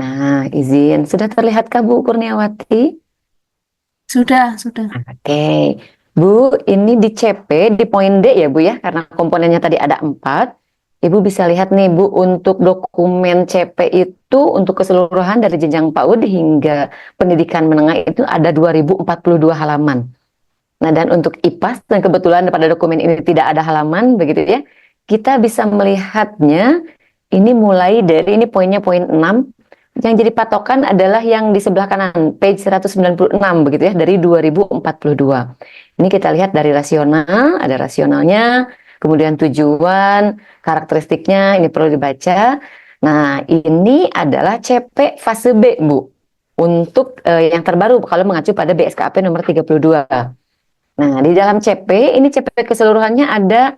Nah, izin. Sudah terlihatkah Bu Kurniawati? Sudah. Oke. Bu, ini di CP, di poin D ya Bu ya, karena komponennya tadi ada 4. Ibu bisa lihat nih Bu, untuk dokumen CP itu untuk keseluruhan dari jenjang PAUD hingga pendidikan menengah itu ada 2042 halaman. Nah, dan untuk IPAS, dan kebetulan pada dokumen ini tidak ada halaman, begitu ya, kita bisa melihatnya, ini mulai dari, ini poinnya poin 6, yang jadi patokan adalah yang di sebelah kanan, page 196, begitu ya, dari 2042. Ini kita lihat dari rasional, ada rasionalnya, kemudian tujuan, karakteristiknya, ini perlu dibaca. Nah, ini adalah CP fase B, Bu. Untuk yang terbaru, kalau mengacu pada BSKAP nomor 32. Nah, di dalam CP, ini CP keseluruhannya ada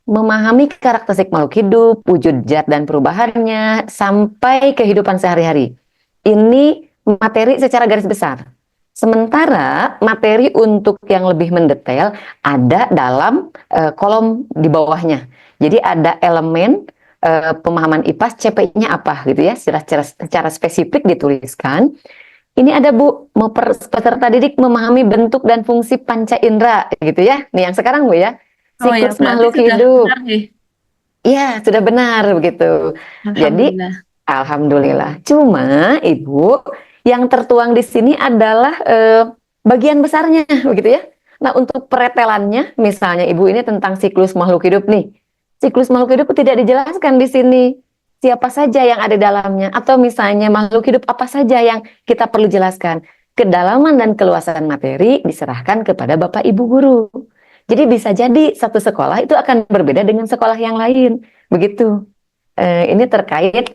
memahami karakteristik makhluk hidup, wujud zat dan perubahannya, sampai kehidupan sehari-hari. Ini materi secara garis besar. Sementara materi untuk yang lebih mendetail ada dalam kolom di bawahnya. Jadi ada elemen pemahaman IPAS CP-nya apa gitu ya, secara spesifik dituliskan. Ini ada Bu, peserta didik memahami bentuk dan fungsi panca indera gitu ya. Nih yang sekarang Bu ya, siklus makhluk hidup. Iya, sudah benar begitu. Jadi alhamdulillah. Cuma Ibu, yang tertuang di sini adalah bagian besarnya, begitu ya. Nah, untuk peretelannya, misalnya Ibu ini tentang siklus makhluk hidup nih. Siklus makhluk hidup tidak dijelaskan di sini. Siapa saja yang ada di dalamnya, atau misalnya makhluk hidup apa saja yang kita perlu jelaskan. kedalaman dan keluasan materi diserahkan kepada Bapak Ibu guru. Jadi bisa jadi satu sekolah itu akan berbeda dengan sekolah yang lain. Begitu. Ini terkait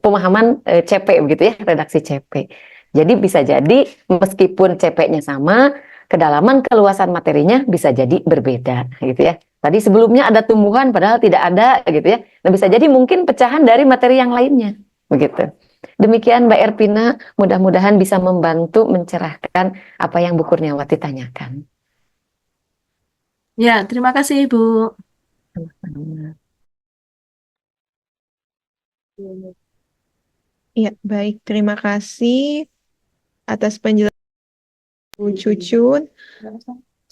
pemahaman CP begitu ya, redaksi CP. Jadi bisa jadi meskipun CP-nya sama, kedalaman keluasan materinya bisa jadi berbeda gitu ya. Tadi sebelumnya ada tumbuhan padahal tidak ada gitu ya. Nah, bisa jadi mungkin pecahan dari materi yang lainnya begitu. Demikian Mbak Ervina, mudah-mudahan bisa membantu mencerahkan apa yang Bu Kurniawati tanyakan. Ya, terima kasih Ibu. Ya, baik. Terima kasih atas penjelasan Bu Cucun.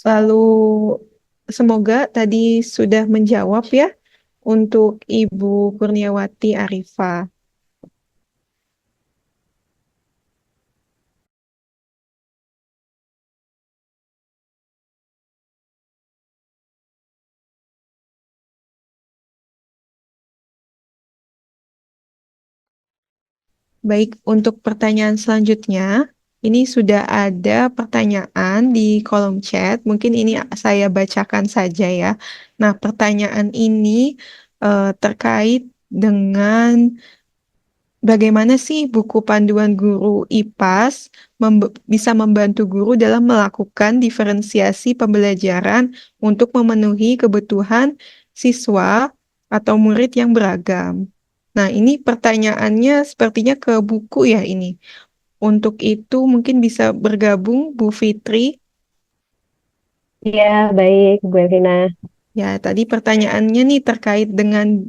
Lalu semoga tadi sudah menjawab ya untuk Ibu Kurniawati Arifah. Baik, untuk pertanyaan selanjutnya, ini sudah ada pertanyaan di kolom chat. Mungkin ini saya bacakan saja ya. Nah, pertanyaan ini terkait dengan bagaimana sih buku panduan guru IPAS bisa membantu guru dalam melakukan diferensiasi pembelajaran untuk memenuhi kebutuhan siswa atau murid yang beragam. Nah, ini pertanyaannya sepertinya ke buku ya ini. Untuk itu mungkin bisa bergabung Bu Fitri. Ya, baik Bu Elvina. Ya, tadi pertanyaannya nih terkait dengan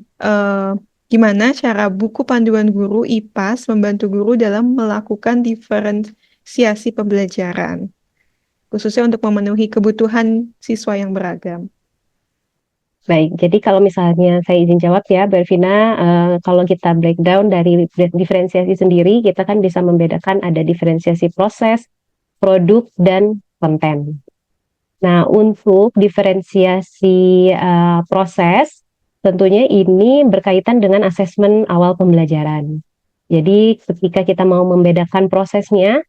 gimana cara buku panduan guru IPAS membantu guru dalam melakukan diferensiasi pembelajaran, khususnya untuk memenuhi kebutuhan siswa yang beragam. Baik, jadi kalau misalnya saya izin jawab ya, Bu Elvina, kalau kita breakdown dari diferensiasi sendiri, kita kan bisa membedakan ada diferensiasi proses, produk, dan konten. Nah, untuk diferensiasi proses, tentunya ini berkaitan dengan asesmen awal pembelajaran. Jadi, ketika kita mau membedakan prosesnya,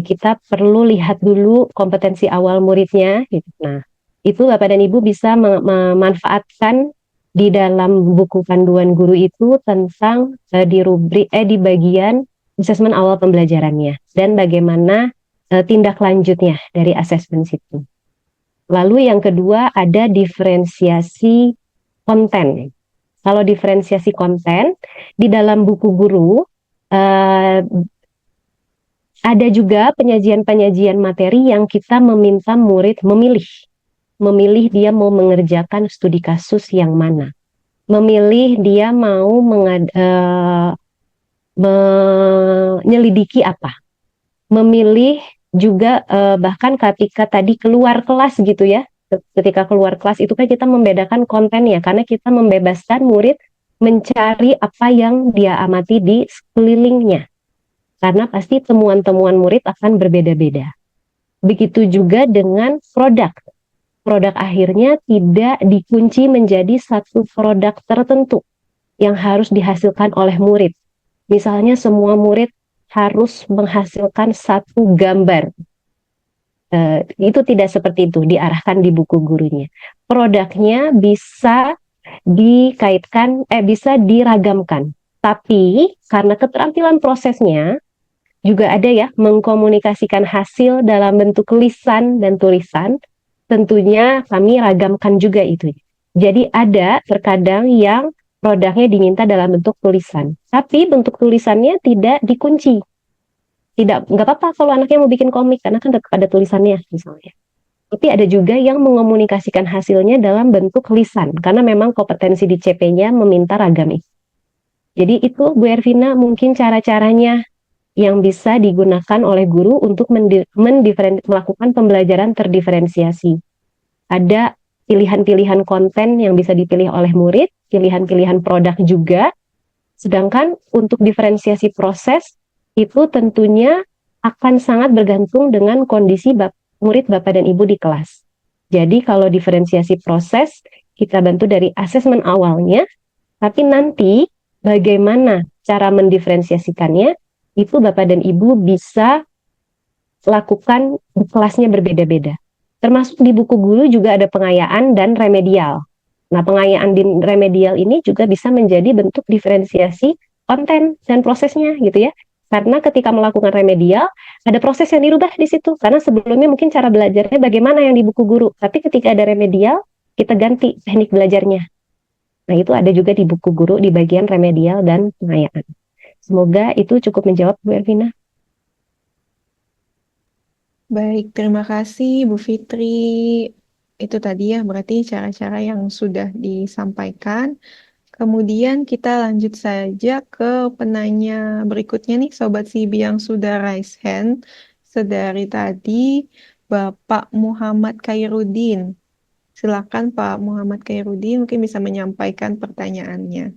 kita perlu lihat dulu kompetensi awal muridnya. Gitu. Nah, itu Bapak dan Ibu bisa memanfaatkan di dalam buku panduan guru itu tentang di bagian asesmen awal pembelajarannya dan bagaimana tindak lanjutnya dari asesmen situ. Lalu yang kedua ada diferensiasi konten. Kalau diferensiasi konten di dalam buku guru ada juga penyajian-penyajian materi yang kita meminta murid memilih dia mau mengerjakan studi kasus yang mana, memilih dia mau menyelidiki apa, memilih juga bahkan ketika tadi keluar kelas gitu ya, ketika keluar kelas itu kan kita membedakan kontennya karena kita membebaskan murid mencari apa yang dia amati di sekelilingnya, karena pasti temuan-temuan murid akan berbeda-beda. Begitu juga dengan produk akhirnya tidak dikunci menjadi satu produk tertentu yang harus dihasilkan oleh murid. Misalnya semua murid harus menghasilkan satu gambar. Itu tidak seperti itu diarahkan di buku gurunya. Produknya bisa dikaitkan, bisa diragamkan. Tapi karena keterampilan prosesnya juga ada ya, mengkomunikasikan hasil dalam bentuk lisan dan tulisan. Tentunya kami ragamkan juga itu. Jadi ada terkadang yang produknya diminta dalam bentuk tulisan, tapi bentuk tulisannya tidak dikunci. Nggak apa-apa kalau anaknya mau bikin komik karena kan ada tulisannya misalnya. Tapi ada juga yang mengomunikasikan hasilnya dalam bentuk lisan karena memang kompetensi di CP-nya meminta ragam itu. Jadi itu Bu Ervina mungkin cara-caranya yang bisa digunakan oleh guru untuk melakukan pembelajaran terdiferensiasi. Ada pilihan-pilihan konten yang bisa dipilih oleh murid, pilihan-pilihan produk juga. Sedangkan untuk diferensiasi proses, itu tentunya akan sangat bergantung dengan kondisi murid Bapak dan Ibu di kelas. Jadi kalau diferensiasi proses, kita bantu dari asesmen awalnya, tapi nanti bagaimana cara mendiferensiasikannya, itu Bapak dan Ibu bisa lakukan di kelasnya berbeda-beda. Termasuk di buku guru juga ada pengayaan dan remedial. Nah, pengayaan di remedial ini juga bisa menjadi bentuk diferensiasi konten dan prosesnya gitu ya. Karena ketika melakukan remedial, ada proses yang dirubah di situ. Karena sebelumnya mungkin cara belajarnya bagaimana yang di buku guru. Tapi ketika ada remedial, kita ganti teknik belajarnya. Nah, itu ada juga di buku guru di bagian remedial dan pengayaan. Semoga itu cukup menjawab, Bu Ervina. Baik, terima kasih Bu Fitri. Itu tadi ya, berarti cara-cara yang sudah disampaikan. Kemudian kita lanjut saja ke penanya berikutnya nih, Sobat Sibi yang sudah raise hand. Sedari tadi, Bapak Muhammad Khairuddin. Silakan Pak Muhammad Khairuddin mungkin bisa menyampaikan pertanyaannya.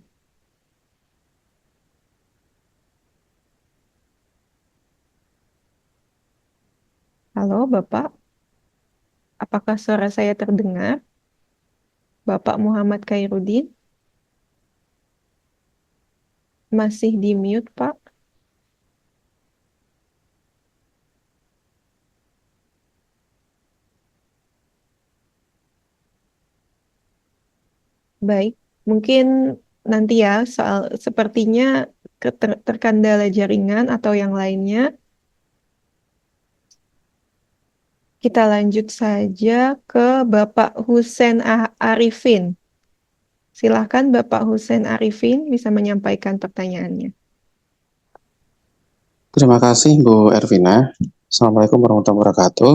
Halo Bapak, apakah suara saya terdengar? Bapak Muhammad Khairuddin? Masih di mute, Pak? Baik, mungkin nanti ya soal sepertinya terkendala jaringan atau yang lainnya. Kita lanjut saja ke Bapak Husein Arifin. Silakan Bapak Husein Arifin bisa menyampaikan pertanyaannya. Terima kasih Bu Ervina. Assalamualaikum warahmatullahi wabarakatuh.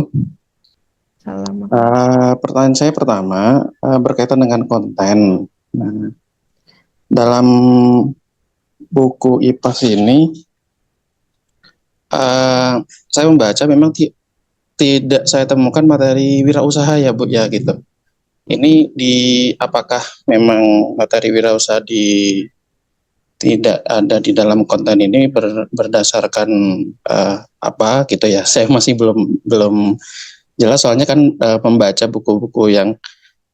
Pertanyaan saya pertama berkaitan dengan konten. Nah, dalam buku IPAS ini, saya membaca memang tidak saya temukan materi wirausaha ya Bu ya gitu. Ini apakah memang materi wirausaha tidak ada di dalam konten ini berdasarkan apa gitu ya? Saya masih belum jelas soalnya kan membaca buku-buku yang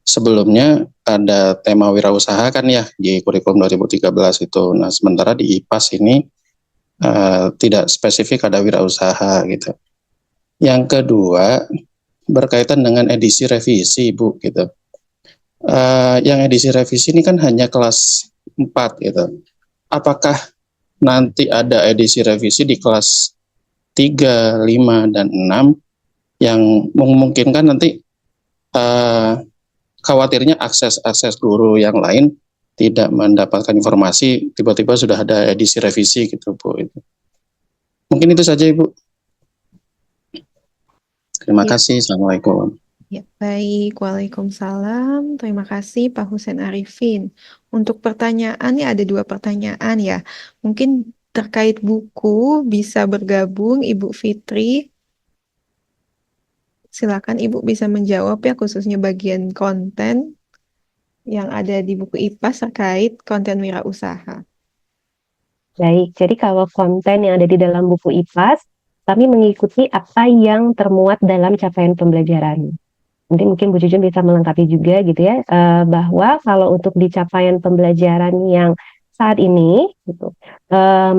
sebelumnya ada tema wirausaha kan ya di kurikulum 2013 itu. Nah, sementara di IPAS ini tidak spesifik ada wirausaha gitu. Yang kedua berkaitan dengan edisi revisi Bu gitu. Yang edisi revisi ini kan hanya kelas 4 gitu. Apakah nanti ada edisi revisi di kelas 3, 5, dan 6 yang memungkinkan nanti khawatirnya akses guru yang lain tidak mendapatkan informasi, tiba-tiba sudah ada edisi revisi gitu Bu. Mungkin itu saja Ibu. Terima kasih. Assalamualaikum. Ya, baik. Waalaikumsalam. Terima kasih Pak Husein Arifin. Untuk pertanyaannya ada 2 pertanyaan ya. Mungkin terkait buku bisa bergabung Ibu Fitri. Silakan Ibu bisa menjawab ya khususnya bagian konten yang ada di buku IPAS terkait konten wirausaha. Baik, jadi kalau konten yang ada di dalam buku IPAS, kami mengikuti apa yang termuat dalam capaian pembelajaran. Nanti mungkin Bu Jujun bisa melengkapi juga gitu ya, bahwa kalau untuk di capaian pembelajaran yang saat ini, gitu,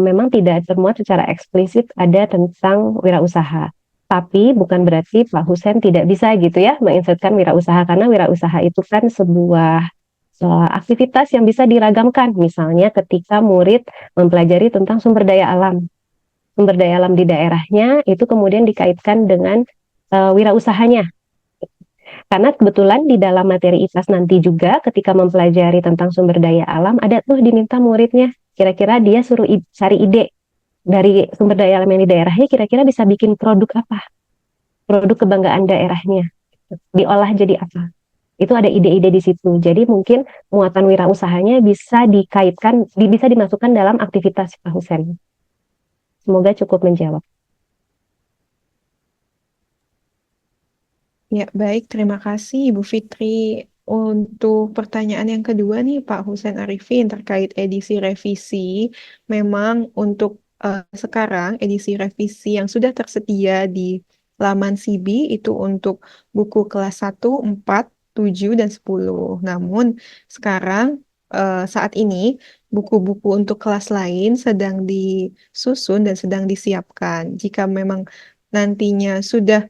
memang tidak termuat secara eksplisit ada tentang wirausaha. Tapi bukan berarti Pak Husein tidak bisa gitu ya menginsertkan wirausaha, karena wirausaha itu kan sebuah aktivitas yang bisa diragamkan. Misalnya ketika murid mempelajari tentang sumber daya alam di daerahnya, itu kemudian dikaitkan dengan wirausahanya. Karena kebetulan di dalam materi IPAS nanti juga ketika mempelajari tentang sumber daya alam, ada tuh diminta muridnya, kira-kira dia suruh cari ide dari sumber daya alam yang di daerahnya, kira-kira bisa bikin produk apa? Produk kebanggaan daerahnya. Diolah jadi apa? Itu ada ide-ide di situ. Jadi mungkin muatan wirausahanya bisa dikaitkan, bisa dimasukkan dalam aktivitas Pak Husein. Semoga cukup menjawab. Ya, baik. Terima kasih Ibu Fitri. Untuk pertanyaan yang kedua nih Pak Husein Arifin terkait edisi revisi. Memang untuk sekarang edisi revisi yang sudah tersedia di laman Sibi itu untuk buku kelas 1, 4, 7, dan 10. Namun sekarang saat ini buku-buku untuk kelas lain sedang disusun dan sedang disiapkan. Jika memang nantinya sudah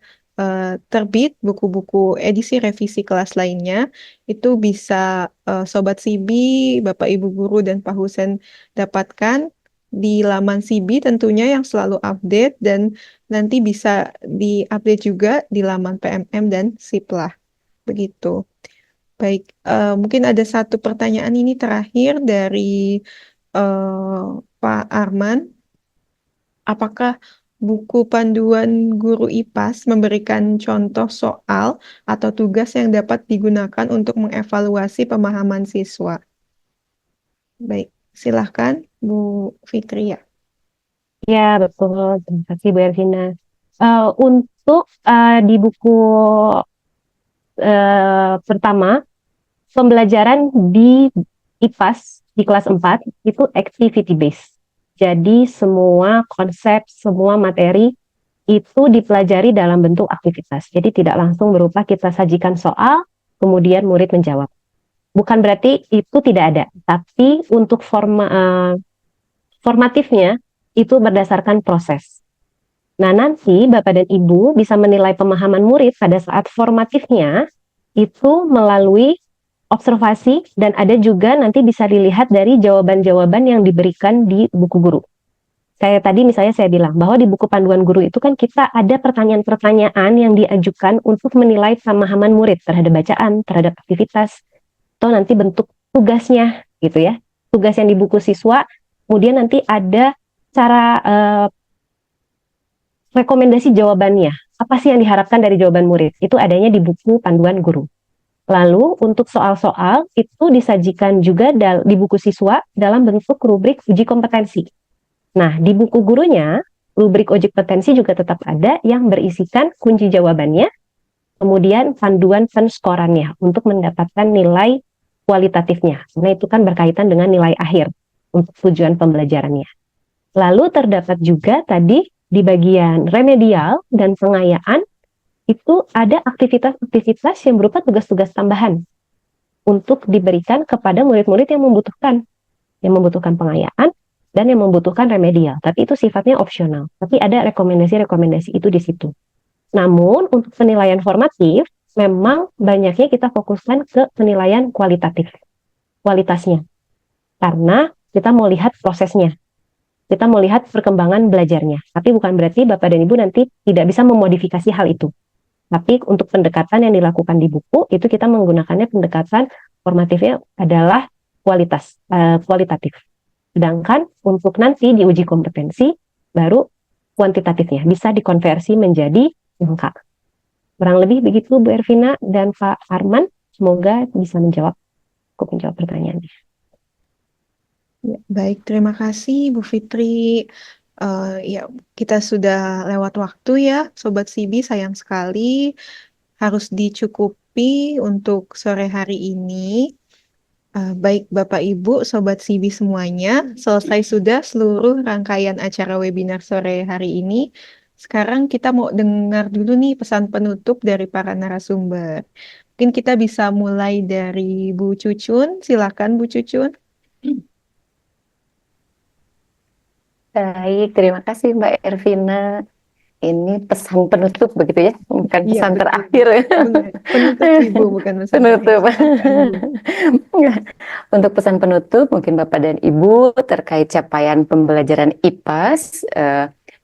terbit buku-buku edisi revisi kelas lainnya, itu bisa Sobat Sibi, Bapak Ibu Guru, dan Pak Husen dapatkan di laman Sibi tentunya yang selalu update, dan nanti bisa diupdate juga di laman PMM dan Siplah. Begitu. Baik, mungkin ada satu pertanyaan ini terakhir dari Pak Arman. Apakah buku panduan guru IPAS memberikan contoh soal atau tugas yang dapat digunakan untuk mengevaluasi pemahaman siswa? Baik, silahkan Bu Fitri ya. Ya, betul. Terima kasih Bu Ervina. Untuk di buku pertama, pembelajaran di IPAS di kelas 4 itu activity based. Jadi semua konsep, semua materi itu dipelajari dalam bentuk aktivitas. Jadi tidak langsung berupa kita sajikan soal, kemudian murid menjawab. Bukan berarti itu tidak ada, tapi untuk formatifnya itu berdasarkan proses. Nah, nanti Bapak dan Ibu bisa menilai pemahaman murid pada saat formatifnya itu melalui observasi, dan ada juga nanti bisa dilihat dari jawaban-jawaban yang diberikan di buku guru. Kayak tadi misalnya saya bilang bahwa di buku panduan guru itu kan kita ada pertanyaan-pertanyaan yang diajukan untuk menilai pemahaman murid terhadap bacaan, terhadap aktivitas, atau nanti bentuk tugasnya gitu ya. Tugas yang di buku siswa, kemudian nanti ada cara rekomendasi jawabannya. Apa sih yang diharapkan dari jawaban murid? Itu adanya di buku panduan guru. Lalu untuk soal-soal itu disajikan juga di buku siswa dalam bentuk rubrik uji kompetensi. Nah, di buku gurunya, rubrik uji kompetensi juga tetap ada yang berisikan kunci jawabannya, kemudian panduan penskorannya untuk mendapatkan nilai kualitatifnya. Nah, itu kan berkaitan dengan nilai akhir untuk tujuan pembelajarannya. Lalu terdapat juga tadi di bagian remedial dan pengayaan, itu ada aktivitas-aktivitas yang berupa tugas-tugas tambahan untuk diberikan kepada murid-murid yang membutuhkan pengayaan dan yang membutuhkan remedial. Tapi itu sifatnya opsional. Tapi ada rekomendasi-rekomendasi itu di situ. Namun untuk penilaian formatif, memang banyaknya kita fokuskan ke penilaian kualitasnya. Karena kita mau lihat prosesnya. Kita mau lihat perkembangan belajarnya. Tapi bukan berarti Bapak dan Ibu nanti tidak bisa memodifikasi hal itu. Tapi untuk pendekatan yang dilakukan di buku, itu kita menggunakannya pendekatan formatifnya adalah kualitatif. Sedangkan untuk nanti di uji kompetensi, baru kuantitatifnya, bisa dikonversi menjadi angka. Kurang lebih begitu Bu Ervina dan Pak Arman, semoga bisa menjawab pertanyaannya. Ya, baik, terima kasih Bu Fitri. Ya, kita sudah lewat waktu ya, Sobat Sibi, sayang sekali harus dicukupi untuk sore hari ini. Baik Bapak Ibu, Sobat Sibi semuanya, selesai sudah seluruh rangkaian acara webinar sore hari ini. Sekarang kita mau dengar dulu nih pesan penutup dari para narasumber. Mungkin kita bisa mulai dari Bu Cucun, silakan Bu Cucun. Baik, terima kasih Mbak Ervina. Ini pesan penutup begitu ya, bukan Iya, pesan betul. terakhir. Benar. Penutup Ibu, bukan pesan Penutup. terakhir. Untuk pesan penutup, mungkin Bapak dan Ibu terkait capaian pembelajaran IPAS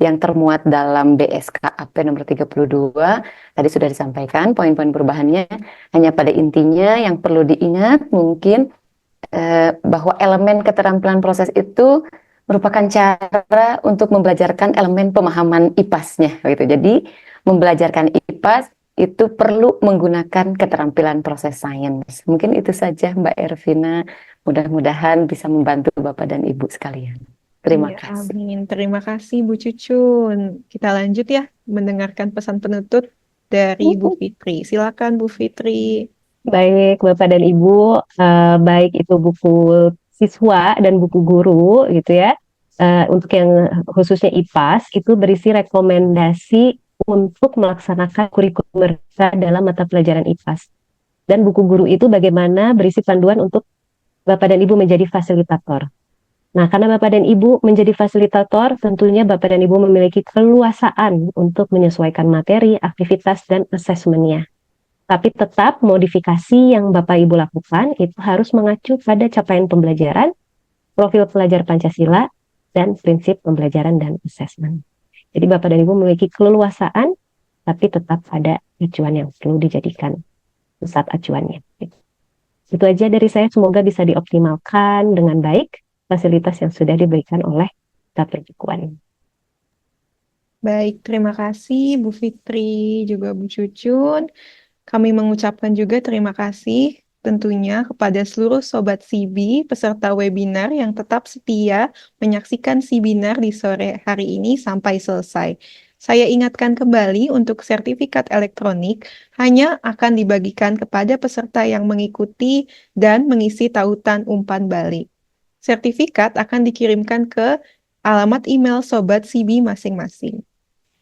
yang termuat dalam BSKAP nomor 32, tadi sudah disampaikan poin-poin perubahannya. Hanya pada intinya yang perlu diingat mungkin bahwa elemen keterampilan proses itu merupakan cara untuk membelajarkan elemen pemahaman IPAS-nya gitu. Jadi membelajarkan IPAS itu perlu menggunakan keterampilan proses sains. Mungkin itu saja Mbak Ervina. Mudah-mudahan bisa membantu Bapak dan Ibu sekalian. Terima Ya, kasih. amin. Terima kasih Bu Cucun. Kita lanjut ya mendengarkan pesan penutup dari Bu Fitri. Silakan Bu Fitri. Baik, Bapak dan Ibu, baik itu buku siswa dan buku guru gitu ya. Untuk yang khususnya IPAS itu berisi rekomendasi untuk melaksanakan kurikulum mereka dalam mata pelajaran IPAS. Dan buku guru itu bagaimana berisi panduan untuk Bapak dan Ibu menjadi fasilitator. Nah, karena Bapak dan Ibu menjadi fasilitator, tentunya Bapak dan Ibu memiliki keleluasaan untuk menyesuaikan materi, aktivitas, dan asesmennya. Tapi tetap modifikasi yang Bapak Ibu lakukan itu harus mengacu pada capaian pembelajaran, profil pelajar Pancasila, dan prinsip pembelajaran dan asesmen. Jadi Bapak dan Ibu memiliki keleluasaan, tapi tetap ada acuan yang perlu dijadikan pusat acuannya. Itu aja dari saya, semoga bisa dioptimalkan dengan baik fasilitas yang sudah diberikan oleh Duta Perbukuan. Baik, terima kasih Bu Fitri, juga Bu Cucun. Kami mengucapkan juga terima kasih tentunya kepada seluruh Sobat CB peserta webinar yang tetap setia menyaksikan webinar di sore hari ini sampai selesai. Saya ingatkan kembali untuk sertifikat elektronik hanya akan dibagikan kepada peserta yang mengikuti dan mengisi tautan umpan balik. Sertifikat akan dikirimkan ke alamat email Sobat CB masing-masing.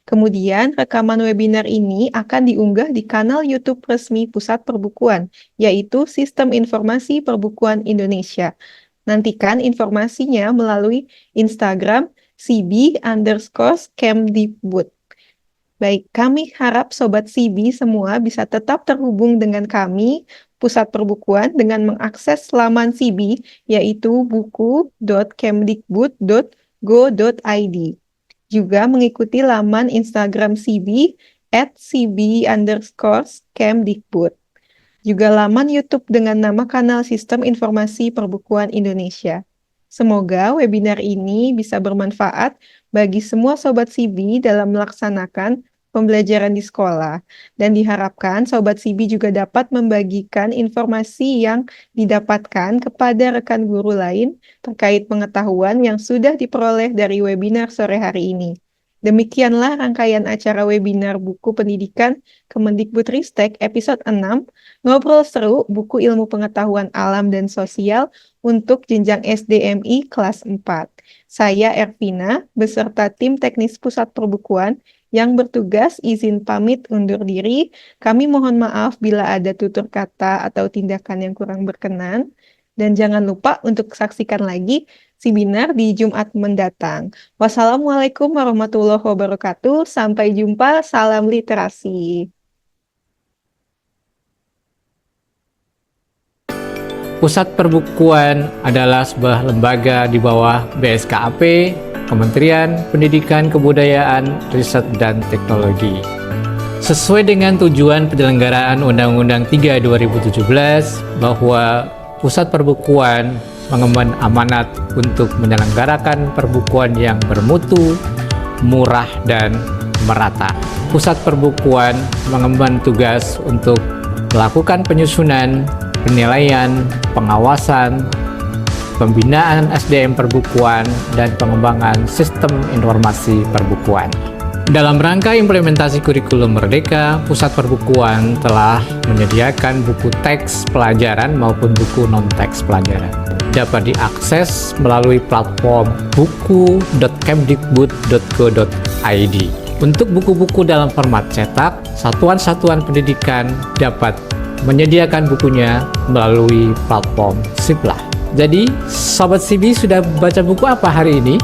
Kemudian, rekaman webinar ini akan diunggah di kanal YouTube resmi Pusat Perbukuan, yaitu Sistem Informasi Perbukuan Indonesia. Nantikan informasinya melalui Instagram CB_Kemdikbud. Baik, kami harap Sobat CB semua bisa tetap terhubung dengan kami, Pusat Perbukuan, dengan mengakses laman CB, yaitu buku.kemdikbud.go.id. Juga mengikuti laman Instagram CB @cb_Kemdikbud. Juga laman YouTube dengan nama kanal Sistem Informasi Perbukuan Indonesia. Semoga webinar ini bisa bermanfaat bagi semua Sobat CB dalam melaksanakan pembelajaran di sekolah. Dan diharapkan Sobat CB juga dapat membagikan informasi yang didapatkan kepada rekan guru lain terkait pengetahuan yang sudah diperoleh dari webinar sore hari ini. Demikianlah rangkaian acara webinar Buku Pendidikan Kemendikbudristek episode 6, Ngobrol Seru Buku Ilmu Pengetahuan Alam dan Sosial untuk jenjang SDMI kelas 4. Saya Ervina, beserta tim teknis Pusat Perbukuan yang bertugas izin pamit undur diri. Kami mohon maaf bila ada tutur kata atau tindakan yang kurang berkenan. Dan jangan lupa untuk saksikan lagi webinar di Jumat mendatang. Wassalamualaikum warahmatullahi wabarakatuh. Sampai jumpa. Salam literasi. Pusat Perbukuan adalah sebuah lembaga di bawah BSKAP, Kementerian Pendidikan, Kebudayaan, Riset, dan Teknologi. Sesuai dengan tujuan penyelenggaraan Undang-Undang 3 2017 bahwa Pusat Perbukuan mengemban amanat untuk menyelenggarakan perbukuan yang bermutu, murah, dan merata. Pusat Perbukuan mengemban tugas untuk melakukan penyusunan, penilaian, pengawasan, pembinaan SDM perbukuan, dan pengembangan sistem informasi perbukuan. Dalam rangka implementasi kurikulum Merdeka, Pusat Perbukuan telah menyediakan buku teks pelajaran maupun buku non-teks pelajaran. Dapat diakses melalui platform buku.kemdikbud.go.id. Untuk buku-buku dalam format cetak, satuan-satuan pendidikan dapat menyediakan bukunya melalui platform Siplah. Jadi, Sobat CB sudah baca buku apa hari ini?